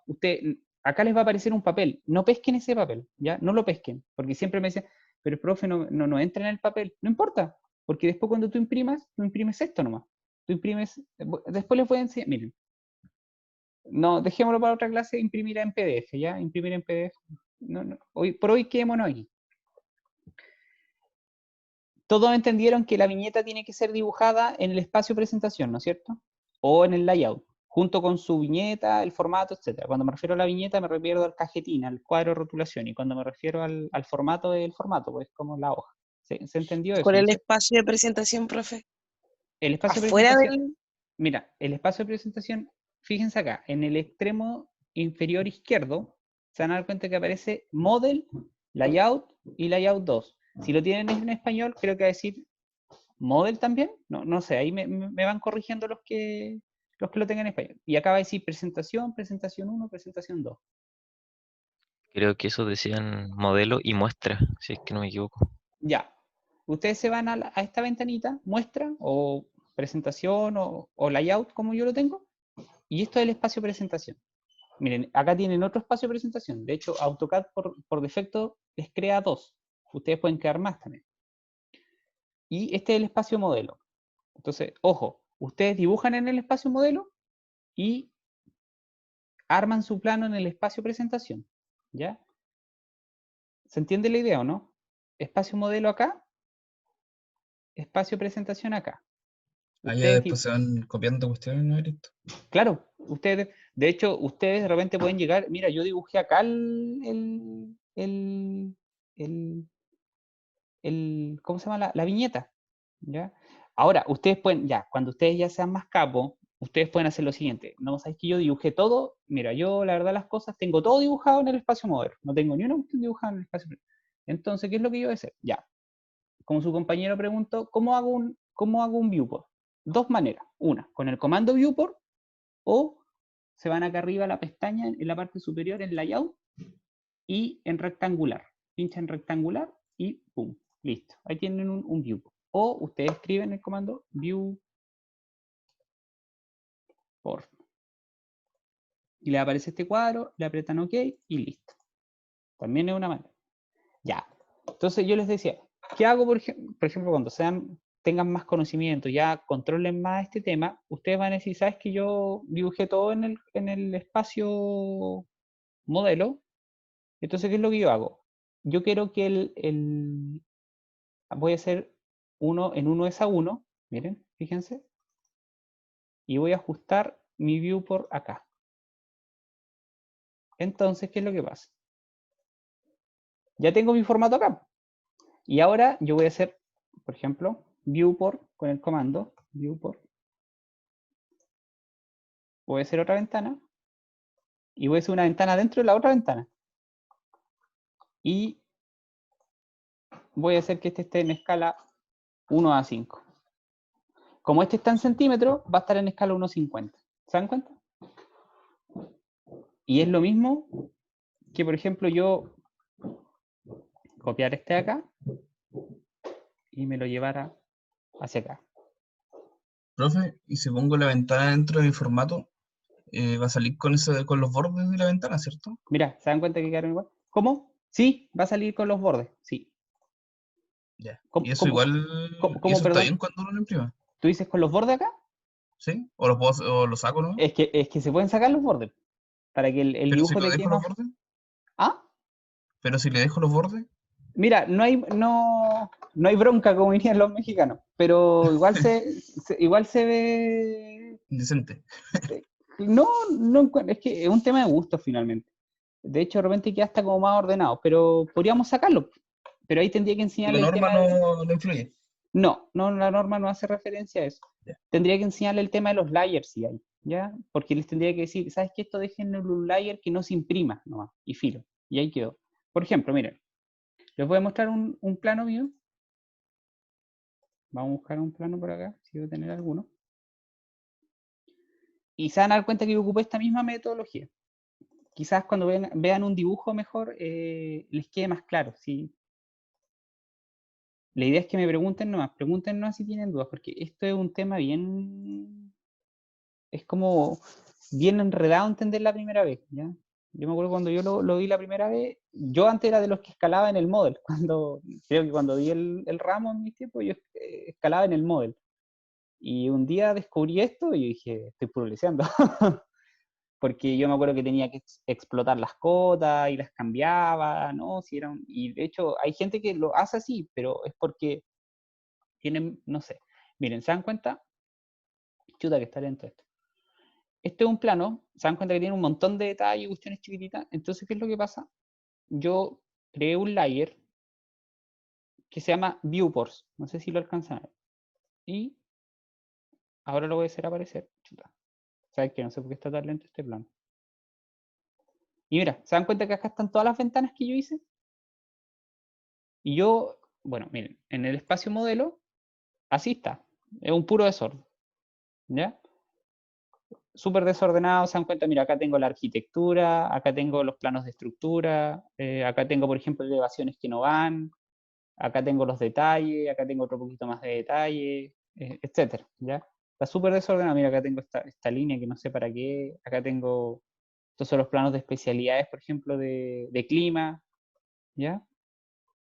Speaker 1: Acá les va a aparecer un papel. No pesquen ese papel, ¿ya? No lo pesquen, porque siempre me dicen, pero el profe no entra en el papel. No importa, porque después cuando tú imprimes esto nomás. Tú imprimes, después les voy a enseñar, miren. No, dejémoslo para otra clase, imprimir en PDF, ¿ya? Imprimir en PDF. Por hoy quedémonos aquí. Todos entendieron que la viñeta tiene que ser dibujada en el espacio presentación, ¿no es cierto? O en el layout, junto con su viñeta, el formato, etc. Cuando me refiero a la viñeta me refiero al cajetín, al cuadro de rotulación, y cuando me refiero al formato, es el formato, pues como la hoja. ¿Se entendió eso?
Speaker 7: ¿Cuál es
Speaker 1: ¿no?
Speaker 7: el espacio de presentación, profe?
Speaker 1: El espacio de
Speaker 7: ¿Afuera
Speaker 1: presentación,
Speaker 7: del...?
Speaker 1: mira, el espacio de presentación, fíjense acá, en el extremo inferior izquierdo, se van a dar cuenta que aparece Model, Layout y Layout 2. Si lo tienen en español, creo que va a decir Model también. No sé, ahí me van corrigiendo los que lo tengan en español. Y acá va a decir presentación, presentación 1, presentación 2.
Speaker 8: Creo que eso decían modelo y muestra, si es que no me equivoco.
Speaker 1: Ya. Ustedes se van a esta ventanita, muestra o presentación o layout, como yo lo tengo. Y esto es el espacio presentación. Miren, acá tienen otro espacio de presentación. De hecho, AutoCAD por defecto les crea 2. Ustedes pueden crear más también. Y este es el espacio modelo. Entonces, ojo, ustedes dibujan en el espacio modelo y arman su plano en el espacio presentación. ¿Ya? ¿Se entiende la idea o no? Espacio modelo acá, espacio presentación acá.
Speaker 6: Allá después se van copiando cuestiones, ¿no?
Speaker 1: Claro, de hecho, ustedes de repente pueden llegar, mira, yo dibujé acá ¿cómo se llama? La viñeta, ¿ya? Ahora, ustedes pueden, cuando ustedes ya sean más capos, ustedes pueden hacer lo siguiente. No, sabéis que yo dibujé todo, mira, yo la verdad las cosas, tengo todo dibujado en el espacio modelo, no tengo ni una cuestión dibujada en el espacio modelo. Entonces, ¿qué es lo que yo voy a hacer? Ya, como su compañero preguntó, ¿cómo hago un viewport? Dos maneras. Una, con el comando viewport, o se van acá arriba a la pestaña, en la parte superior, en layout, y en rectangular. Pinchan en rectangular y ¡pum! Listo. Ahí tienen un viewport. O ustedes escriben el comando viewport. Y le aparece este cuadro, le apretan OK y listo. También es una manera. Ya. Entonces yo les decía, ¿qué hago, por ejemplo, cuando tengan más conocimiento, ya controlen más este tema? Ustedes van a decir, ¿sabes que yo dibujé todo en el espacio modelo? Entonces, ¿qué es lo que yo hago? Yo quiero que voy a hacer en 1 es a 1, miren, fíjense, y voy a ajustar mi viewport acá. Entonces, ¿qué es lo que pasa? Ya tengo mi formato acá. Y ahora yo voy a hacer, por ejemplo, viewport con el comando viewport. Voy a hacer otra ventana. Y voy a hacer una ventana dentro de la otra ventana. Y voy a hacer que este esté en escala 1 a 5. Como este está en centímetros, va a estar en escala 1,50. ¿Se dan cuenta? Y es lo mismo que, por ejemplo, yo copiar este de acá y me lo llevara hacia acá.
Speaker 6: Profe, y si pongo la ventana dentro de mi formato, va a salir con los bordes de la ventana, ¿cierto?
Speaker 1: Mira, ¿se dan cuenta que quedaron igual? ¿Cómo? Sí, va a salir con los bordes, sí.
Speaker 6: Ya.
Speaker 1: ¿Cómo,
Speaker 6: Y eso
Speaker 1: cómo-
Speaker 6: igual, y eso está
Speaker 1: perdón?
Speaker 6: bien cuando uno lo imprima,
Speaker 1: ¿Tú dices con los bordes acá?
Speaker 6: ¿sí? O lo saco, ¿no?
Speaker 1: Es que se pueden sacar los bordes para que el
Speaker 6: Pero si
Speaker 1: dibujo
Speaker 6: lo
Speaker 1: te quede
Speaker 6: dejo los
Speaker 1: más...
Speaker 6: bordes,
Speaker 1: ¿Ah?
Speaker 6: pero si le dejo los bordes,
Speaker 1: Mira, no hay bronca, como dirían los mexicanos, pero igual se ve...
Speaker 6: decente.
Speaker 1: Es que es un tema de gusto finalmente. De hecho, de repente queda hasta como más ordenado, pero podríamos sacarlo. Pero ahí tendría que
Speaker 6: La
Speaker 1: enseñarle el
Speaker 6: norma
Speaker 1: tema de...
Speaker 6: no influye.
Speaker 1: No, la norma no hace referencia a eso.
Speaker 6: Ya.
Speaker 1: Tendría que enseñarle el tema de los layers si hay, ¿ya? Porque les tendría que decir, ¿sabes qué? Esto déjenle un layer que no se imprima nomás, y filo. Y ahí quedó. Por ejemplo, miren, les voy a mostrar un plano mío. Vamos a buscar un plano por acá, si debo tener alguno. Y se van a dar cuenta que yo ocupé esta misma metodología. Quizás cuando vean un dibujo mejor, les quede más claro, ¿sí? La idea es que me pregunten nomás si tienen dudas, porque esto es un tema bien... Es como bien enredado entender la primera vez, ¿ya? Yo me acuerdo cuando yo lo vi la primera vez, yo antes era de los que escalaba en el model, creo que cuando di el ramo en mis tiempos, yo escalaba en el model. Y un día descubrí esto y yo dije, estoy progresando. Porque yo me acuerdo que tenía que explotar las cotas y las cambiaba, ¿no? Y de hecho hay gente que lo hace así, pero es porque tienen, no sé. Miren, ¿se dan cuenta? Chuta, que está lento esto. Este es un plano, se dan cuenta que tiene un montón de detalles y cuestiones chiquititas. Entonces, ¿qué es lo que pasa? Yo creé un layer que se llama Viewports. No sé si lo alcanzan a ver. Y ahora lo voy a hacer aparecer. Chuta. ¿Sabes qué? No sé por qué está tan lento este plano. Y mira, ¿se dan cuenta que acá están todas las ventanas que yo hice? Y yo, bueno, miren, en el espacio modelo, así está. Es un puro desorden. ¿Ya? Súper desordenado, se dan cuenta, mira, acá tengo la arquitectura, acá tengo los planos de estructura, acá tengo, por ejemplo, elevaciones que no van, acá tengo los detalles, acá tengo otro poquito más de detalle, etcétera, ¿ya? Está súper desordenado, mira, acá tengo esta línea que no sé para qué, acá tengo, estos son los planos de especialidades, por ejemplo, de clima, ¿ya?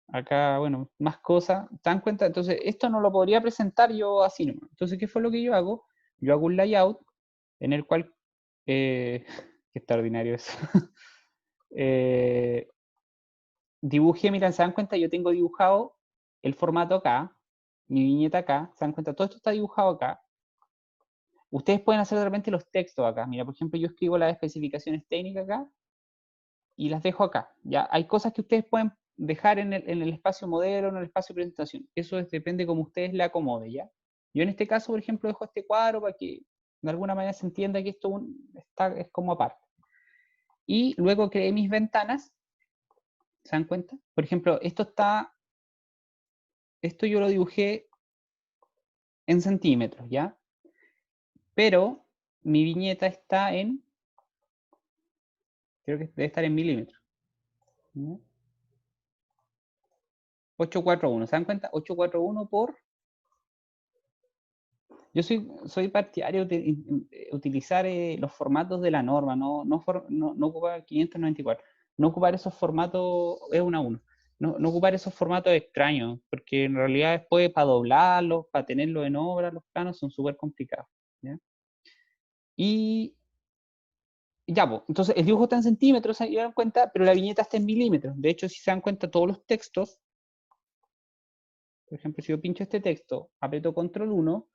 Speaker 1: Acá, bueno, más cosas, ¿se dan cuenta? Entonces, esto no lo podría presentar yo así nomás. Entonces, ¿qué fue lo que yo hago? Yo hago un layout en el cual, qué extraordinario eso. Dibujé, miren, ¿se dan cuenta? Yo tengo dibujado el formato acá, mi viñeta acá, ¿se dan cuenta? Todo esto está dibujado acá. Ustedes pueden hacer de repente los textos acá. Mira, por ejemplo, yo escribo las especificaciones técnicas acá y las dejo acá. Ya hay cosas que ustedes pueden dejar en el espacio modelo, en el espacio de presentación. Eso depende como ustedes le acomode, ¿ya? Yo en este caso, por ejemplo, dejo este cuadro para que de alguna manera se entienda que esto es como aparte. Y luego creé mis ventanas, ¿se dan cuenta? Por ejemplo, esto yo lo dibujé en centímetros, ¿ya? Pero mi viñeta está en, creo que debe estar en milímetros. ¿No? 841, ¿se dan cuenta? 841 por... Yo soy partidario de utilizar los formatos de la norma, no ocupar 594, no ocupar esos formatos, es 1 a 1, no ocupar esos formatos extraños, porque en realidad después para doblarlos, para tenerlos en obra, los planos son súper complicados. ¿Ya? Y ya, pues, entonces el dibujo está en centímetros, se dan cuenta, pero la viñeta está en milímetros. De hecho, si se dan cuenta, todos los textos, por ejemplo, si yo pincho este texto, aprieto control 1,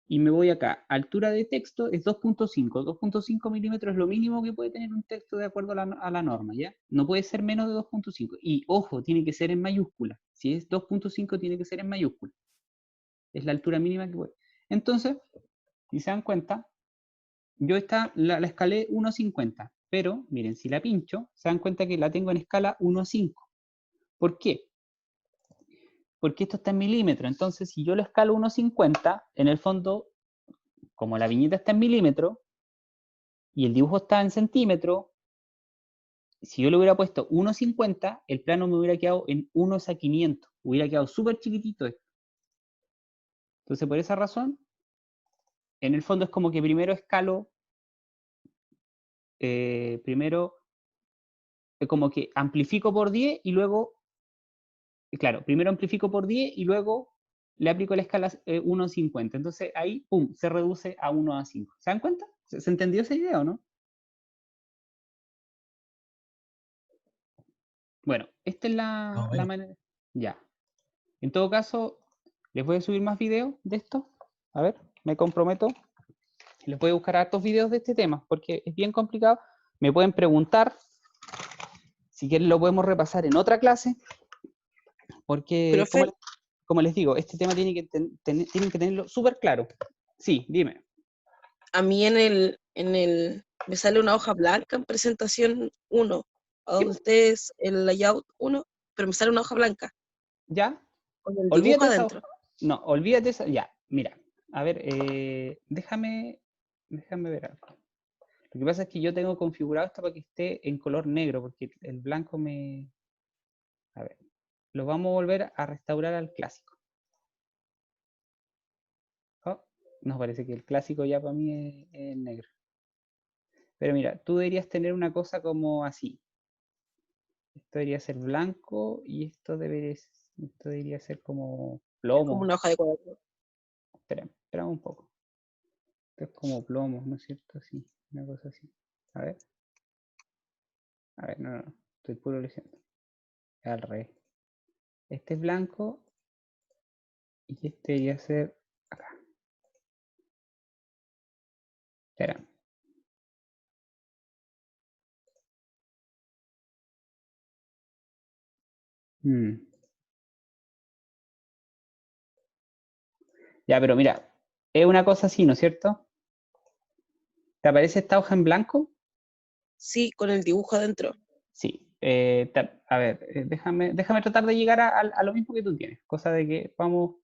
Speaker 1: y me voy acá, altura de texto es 2.5, 2.5 milímetros es lo mínimo que puede tener un texto de acuerdo a la norma, ¿ya? No puede ser menos de 2.5, y ojo, tiene que ser en mayúscula, si es 2.5 tiene que ser en mayúscula, es la altura mínima que puede. Entonces, si se dan cuenta, yo la escalé 1.50, pero miren, si la pincho, se dan cuenta que la tengo en escala 1.5. ¿Por qué? Porque esto está en milímetros, entonces si yo lo escalo 1.50, en el fondo, como la viñeta está en milímetros, y el dibujo está en centímetros, si yo le hubiera puesto 1,50, el plano me hubiera quedado en 1/500. Hubiera quedado súper chiquitito esto. Entonces, por esa razón, en el fondo es como que primero escalo, primero como que amplifico por 10 y luego, claro, primero amplifico por 10 y luego le aplico la escala 1/50. Entonces ahí, pum, se reduce a 1/5. ¿Se dan cuenta? ¿Se entendió esa idea o no? Bueno, esta es
Speaker 6: Más o
Speaker 1: la
Speaker 6: menos.
Speaker 1: manera. Ya. En todo caso, les voy a subir más videos de esto. A ver, me comprometo. Les voy a buscar hartos videos de este tema, porque es bien complicado. Me pueden preguntar. Si quieren lo podemos repasar en otra clase. Porque,
Speaker 7: Profe,
Speaker 1: como les digo, este tema tienen que tenerlo súper claro. Sí, dime.
Speaker 7: a mí me sale una hoja blanca en presentación 1, a donde ustedes el layout 1, pero me sale una hoja blanca
Speaker 1: ¿Ya?
Speaker 7: con el dibujo
Speaker 1: Olvídate de esa
Speaker 7: adentro.
Speaker 1: hoja. No, olvídate de esa. Ya, mira. A ver, déjame ver algo. Lo que pasa es que yo tengo configurado esto para que esté en color negro, porque el blanco me... A ver, lo vamos a volver a restaurar al clásico. Oh, nos parece que el clásico ya para mí es negro. Pero mira, tú deberías tener una cosa como así. Esto debería ser blanco y esto debería ser como
Speaker 7: Es como
Speaker 1: plomo.
Speaker 7: una hoja de cuaderno.
Speaker 1: Espera un poco. Esto es como plomo, ¿no es cierto? Sí, una cosa así. A ver. A ver, no. Estoy puro leyendo. Al revés. Este es blanco y este debería ser acá. Espera. Ya, pero mira, es una cosa así, ¿no es cierto? ¿Te aparece esta hoja en blanco?
Speaker 7: Sí, con el dibujo adentro.
Speaker 1: Sí. A ver, déjame tratar de llegar a lo mismo que tú tienes. Cosa de que vamos,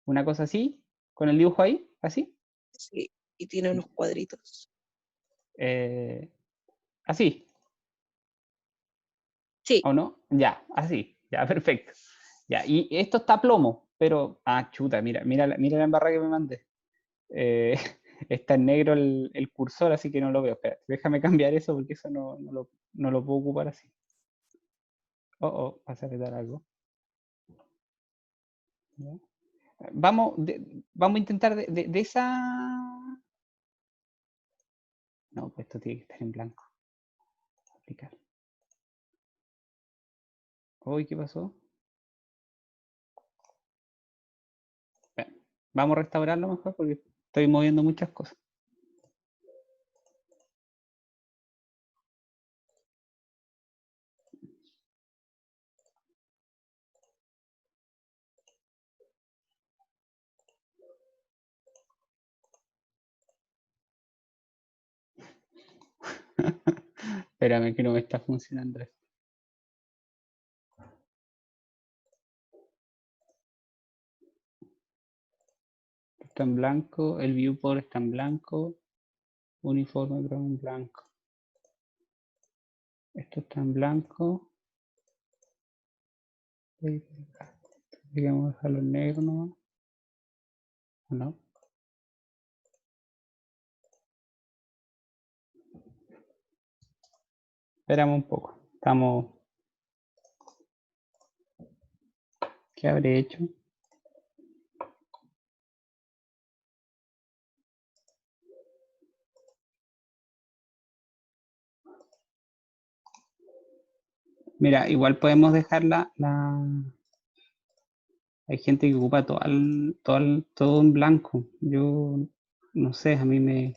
Speaker 1: una cosa así, con el dibujo ahí, así.
Speaker 7: Sí, y tiene unos cuadritos.
Speaker 1: Así,
Speaker 7: Sí,
Speaker 1: ¿o no? Ya, así, ya, perfecto. Ya, y esto está plomo, pero, chuta, mira la embarrada que me mandé. Eh, está en negro el cursor, así que no lo veo. Espera, déjame cambiar eso porque eso no lo puedo ocupar así. Vas a apretar algo. ¿Ya? Vamos a intentar de esa... No, pues esto tiene que estar en blanco. Aplicar. Uy, ¿qué pasó? Bueno, vamos a restaurarlo mejor porque estoy moviendo muchas cosas. Espérame que no me está funcionando esto. Está en blanco, el viewport está en blanco, uniforme pero en blanco. Esto está en blanco. Digamos dejarlo en negro nomás. ¿O no? Esperamos un poco. ¿Qué habré hecho? Mira, igual podemos dejarla Hay gente que ocupa todo en blanco. Yo no sé, a mí me...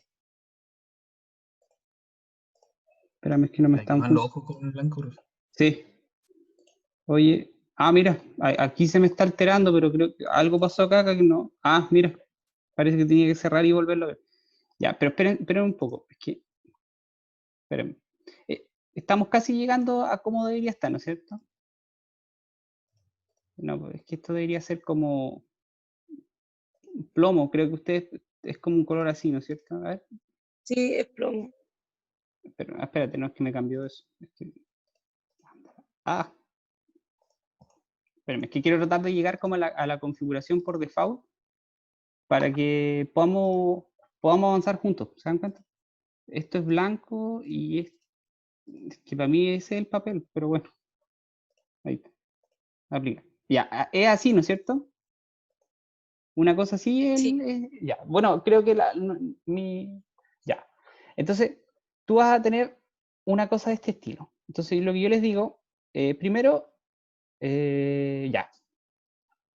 Speaker 1: Espérame, es que no me
Speaker 6: Te
Speaker 1: están
Speaker 6: queman los
Speaker 1: funcionando.
Speaker 6: ojos con el blanco, profe.
Speaker 1: Sí. Oye, mira, aquí se me está alterando, pero creo que algo pasó acá que no. Mira, parece que tenía que cerrar y volverlo a ver. Ya, pero esperen un poco, es que, esperen. Estamos casi llegando a cómo debería estar, ¿no es cierto? No, pues es que esto debería ser como plomo, creo que usted es como un color así, ¿no es cierto? A ver,
Speaker 7: sí, es plomo.
Speaker 1: Pero espérate, no es que me cambió eso. Ah, espérame, es que quiero tratar de llegar como a la configuración por default para que podamos avanzar juntos, ¿se dan cuenta? Esto es blanco y es que para mí ese es el papel, pero bueno. Ahí está. Aplica. Ya, es así, ¿no es cierto? Una cosa así,
Speaker 7: Sí.
Speaker 1: ya. Bueno, creo que ya. Entonces, tú vas a tener una cosa de este estilo. Entonces, lo que yo les digo, primero, ya.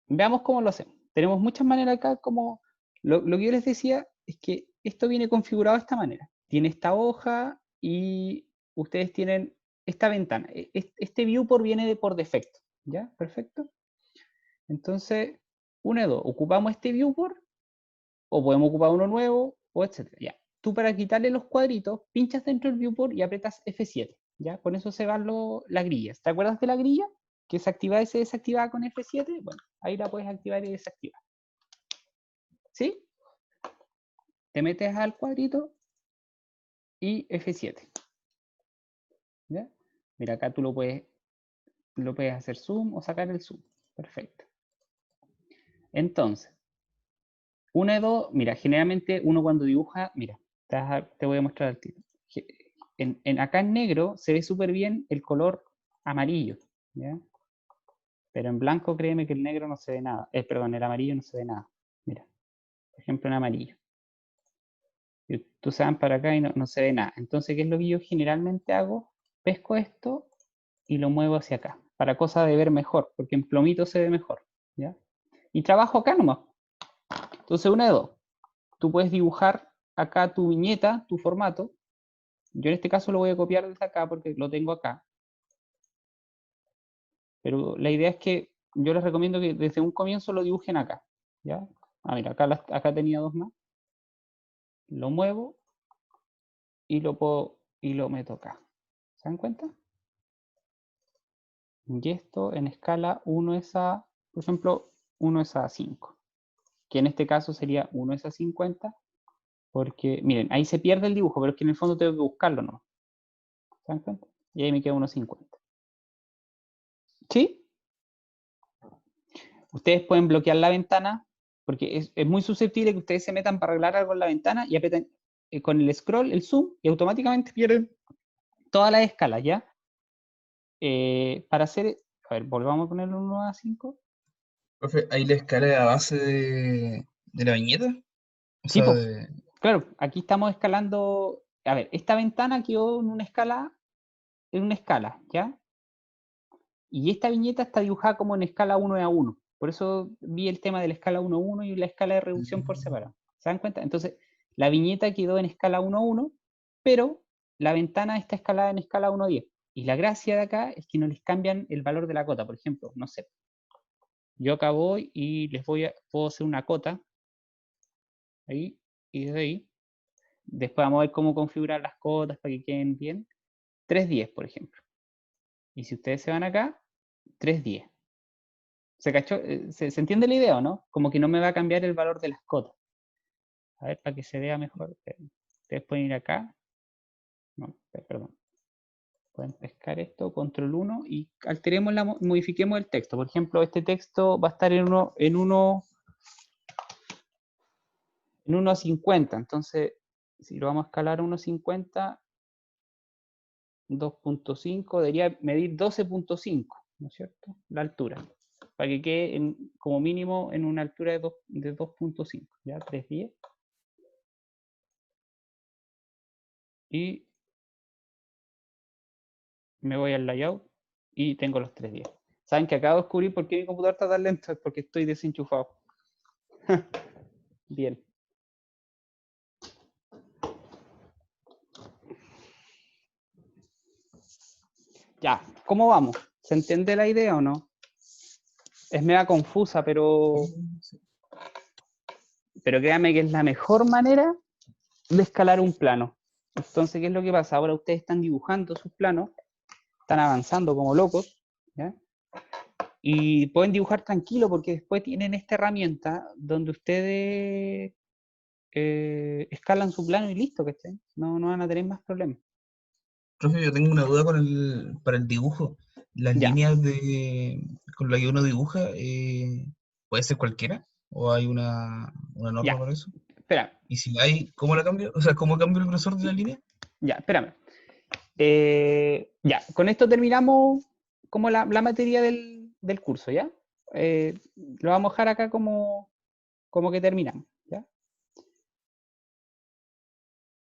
Speaker 1: Veamos cómo lo hacemos. Tenemos muchas maneras acá, como lo que yo les decía es que esto viene configurado de esta manera. Tiene esta hoja y ustedes tienen esta ventana. Este viewport viene por defecto, ¿ya? Perfecto. Entonces, 1 de 2, ocupamos este viewport o podemos ocupar uno nuevo o etcétera. Ya. Tú para quitarle los cuadritos, pinchas dentro del viewport y apretas F7, ¿ya? Con eso se van las grillas. ¿Te acuerdas de la grilla? Que se activaba y se desactivaba con F7. Bueno, ahí la puedes activar y desactivar. ¿Sí? Te metes al cuadrito y F7. ¿Ya? Mira, acá tú lo puedes hacer zoom o sacar el zoom. Perfecto. Entonces, 1 de 2, mira, generalmente uno cuando dibuja, mira, te voy a mostrar el título. Acá en negro se ve súper bien el color amarillo, ¿ya? Pero en blanco créeme que el negro no se ve nada. Perdón, el amarillo no se ve nada. Mira, por ejemplo en amarillo. Y tú se van para acá y no se ve nada. Entonces, ¿qué es lo que yo generalmente hago? Pesco esto y lo muevo hacia acá, para cosa de ver mejor, porque en plomito se ve mejor, ¿ya? Y trabajo acá nomás. Entonces, 1 de 2. Tú puedes dibujar acá tu viñeta, tu formato. Yo en este caso lo voy a copiar desde acá porque lo tengo acá. Pero la idea es que yo les recomiendo que desde un comienzo lo dibujen acá, ¿ya? Ah, mira, acá tenía 2 más. Lo muevo y lo meto acá. ¿Se dan cuenta? Y esto en escala 1 es a, por ejemplo, 1 es a 5. Que en este caso sería 1 es a 50. Porque, miren, ahí se pierde el dibujo, pero es que en el fondo tengo que buscarlo, ¿no? ¿Se dan cuenta? Y ahí me queda 1.50. ¿Sí? Ustedes pueden bloquear la ventana, porque es muy susceptible que ustedes se metan para arreglar algo en la ventana y aprieten con el scroll, el zoom, y automáticamente pierden todas las escalas, ¿ya? Para hacer, a ver, volvamos a ponerlo 1 a 5.
Speaker 6: Profe, ¿ahí la escala a base de la viñeta? O
Speaker 1: Sí,
Speaker 6: sea,
Speaker 1: pues, claro, aquí estamos escalando, a ver, esta ventana quedó en una escala, ¿ya? Y esta viñeta está dibujada como en escala 1 a 1. Por eso vi el tema de la escala 1 a 1 y la escala de reducción por separado. ¿Se dan cuenta? Entonces, la viñeta quedó en escala 1 a 1, pero la ventana está escalada en escala 1 a 10. Y la gracia de acá es que no les cambian el valor de la cota. Por ejemplo, no sé, yo acá voy y puedo hacer una cota, ahí, y desde ahí. Después vamos a ver cómo configurar las cotas para que queden bien. 3.10, por ejemplo. Y si ustedes se van acá, 3.10. ¿Se cachó? ¿Se entiende la idea o no? Como que no me va a cambiar el valor de las cotas. A ver, para que se vea mejor. Ustedes pueden ir acá. No, perdón. Pueden pescar esto, control 1, y alteremos modifiquemos el texto. Por ejemplo, este texto va a estar en 1 a 50. Entonces, si lo vamos a escalar a 1.50, 2.5, debería medir 12.5, ¿no es cierto? La altura. Para que quede como mínimo en una altura de 2.5, ¿ya? 3.10. Y me voy al layout y tengo los 3.10. ¿Saben que acabo de descubrir por qué mi computador está tan lento? Es porque estoy desenchufado. Bien. Ya, ¿cómo vamos? ¿Se entiende la idea o no? Es media confusa, pero créanme que es la mejor manera de escalar un plano. Entonces, ¿qué es lo que pasa? Ahora ustedes están dibujando sus planos, están avanzando como locos, ¿ya? Y pueden dibujar tranquilo porque después tienen esta herramienta donde ustedes escalan su plano y listo, ¿cachai? No van a tener más problemas.
Speaker 6: Profe, yo tengo una duda para el dibujo. Las
Speaker 1: Ya.
Speaker 6: líneas con las que uno dibuja, ¿puede ser cualquiera? ¿O hay una norma
Speaker 1: Ya.
Speaker 6: para eso?
Speaker 1: Espera,
Speaker 6: Y si hay, ¿cómo la cambio? O sea, ¿cómo cambio el grosor de la línea?
Speaker 1: ya, espérame. Ya, con esto terminamos como la materia del curso, ¿ya? Lo vamos a dejar acá como que terminamos.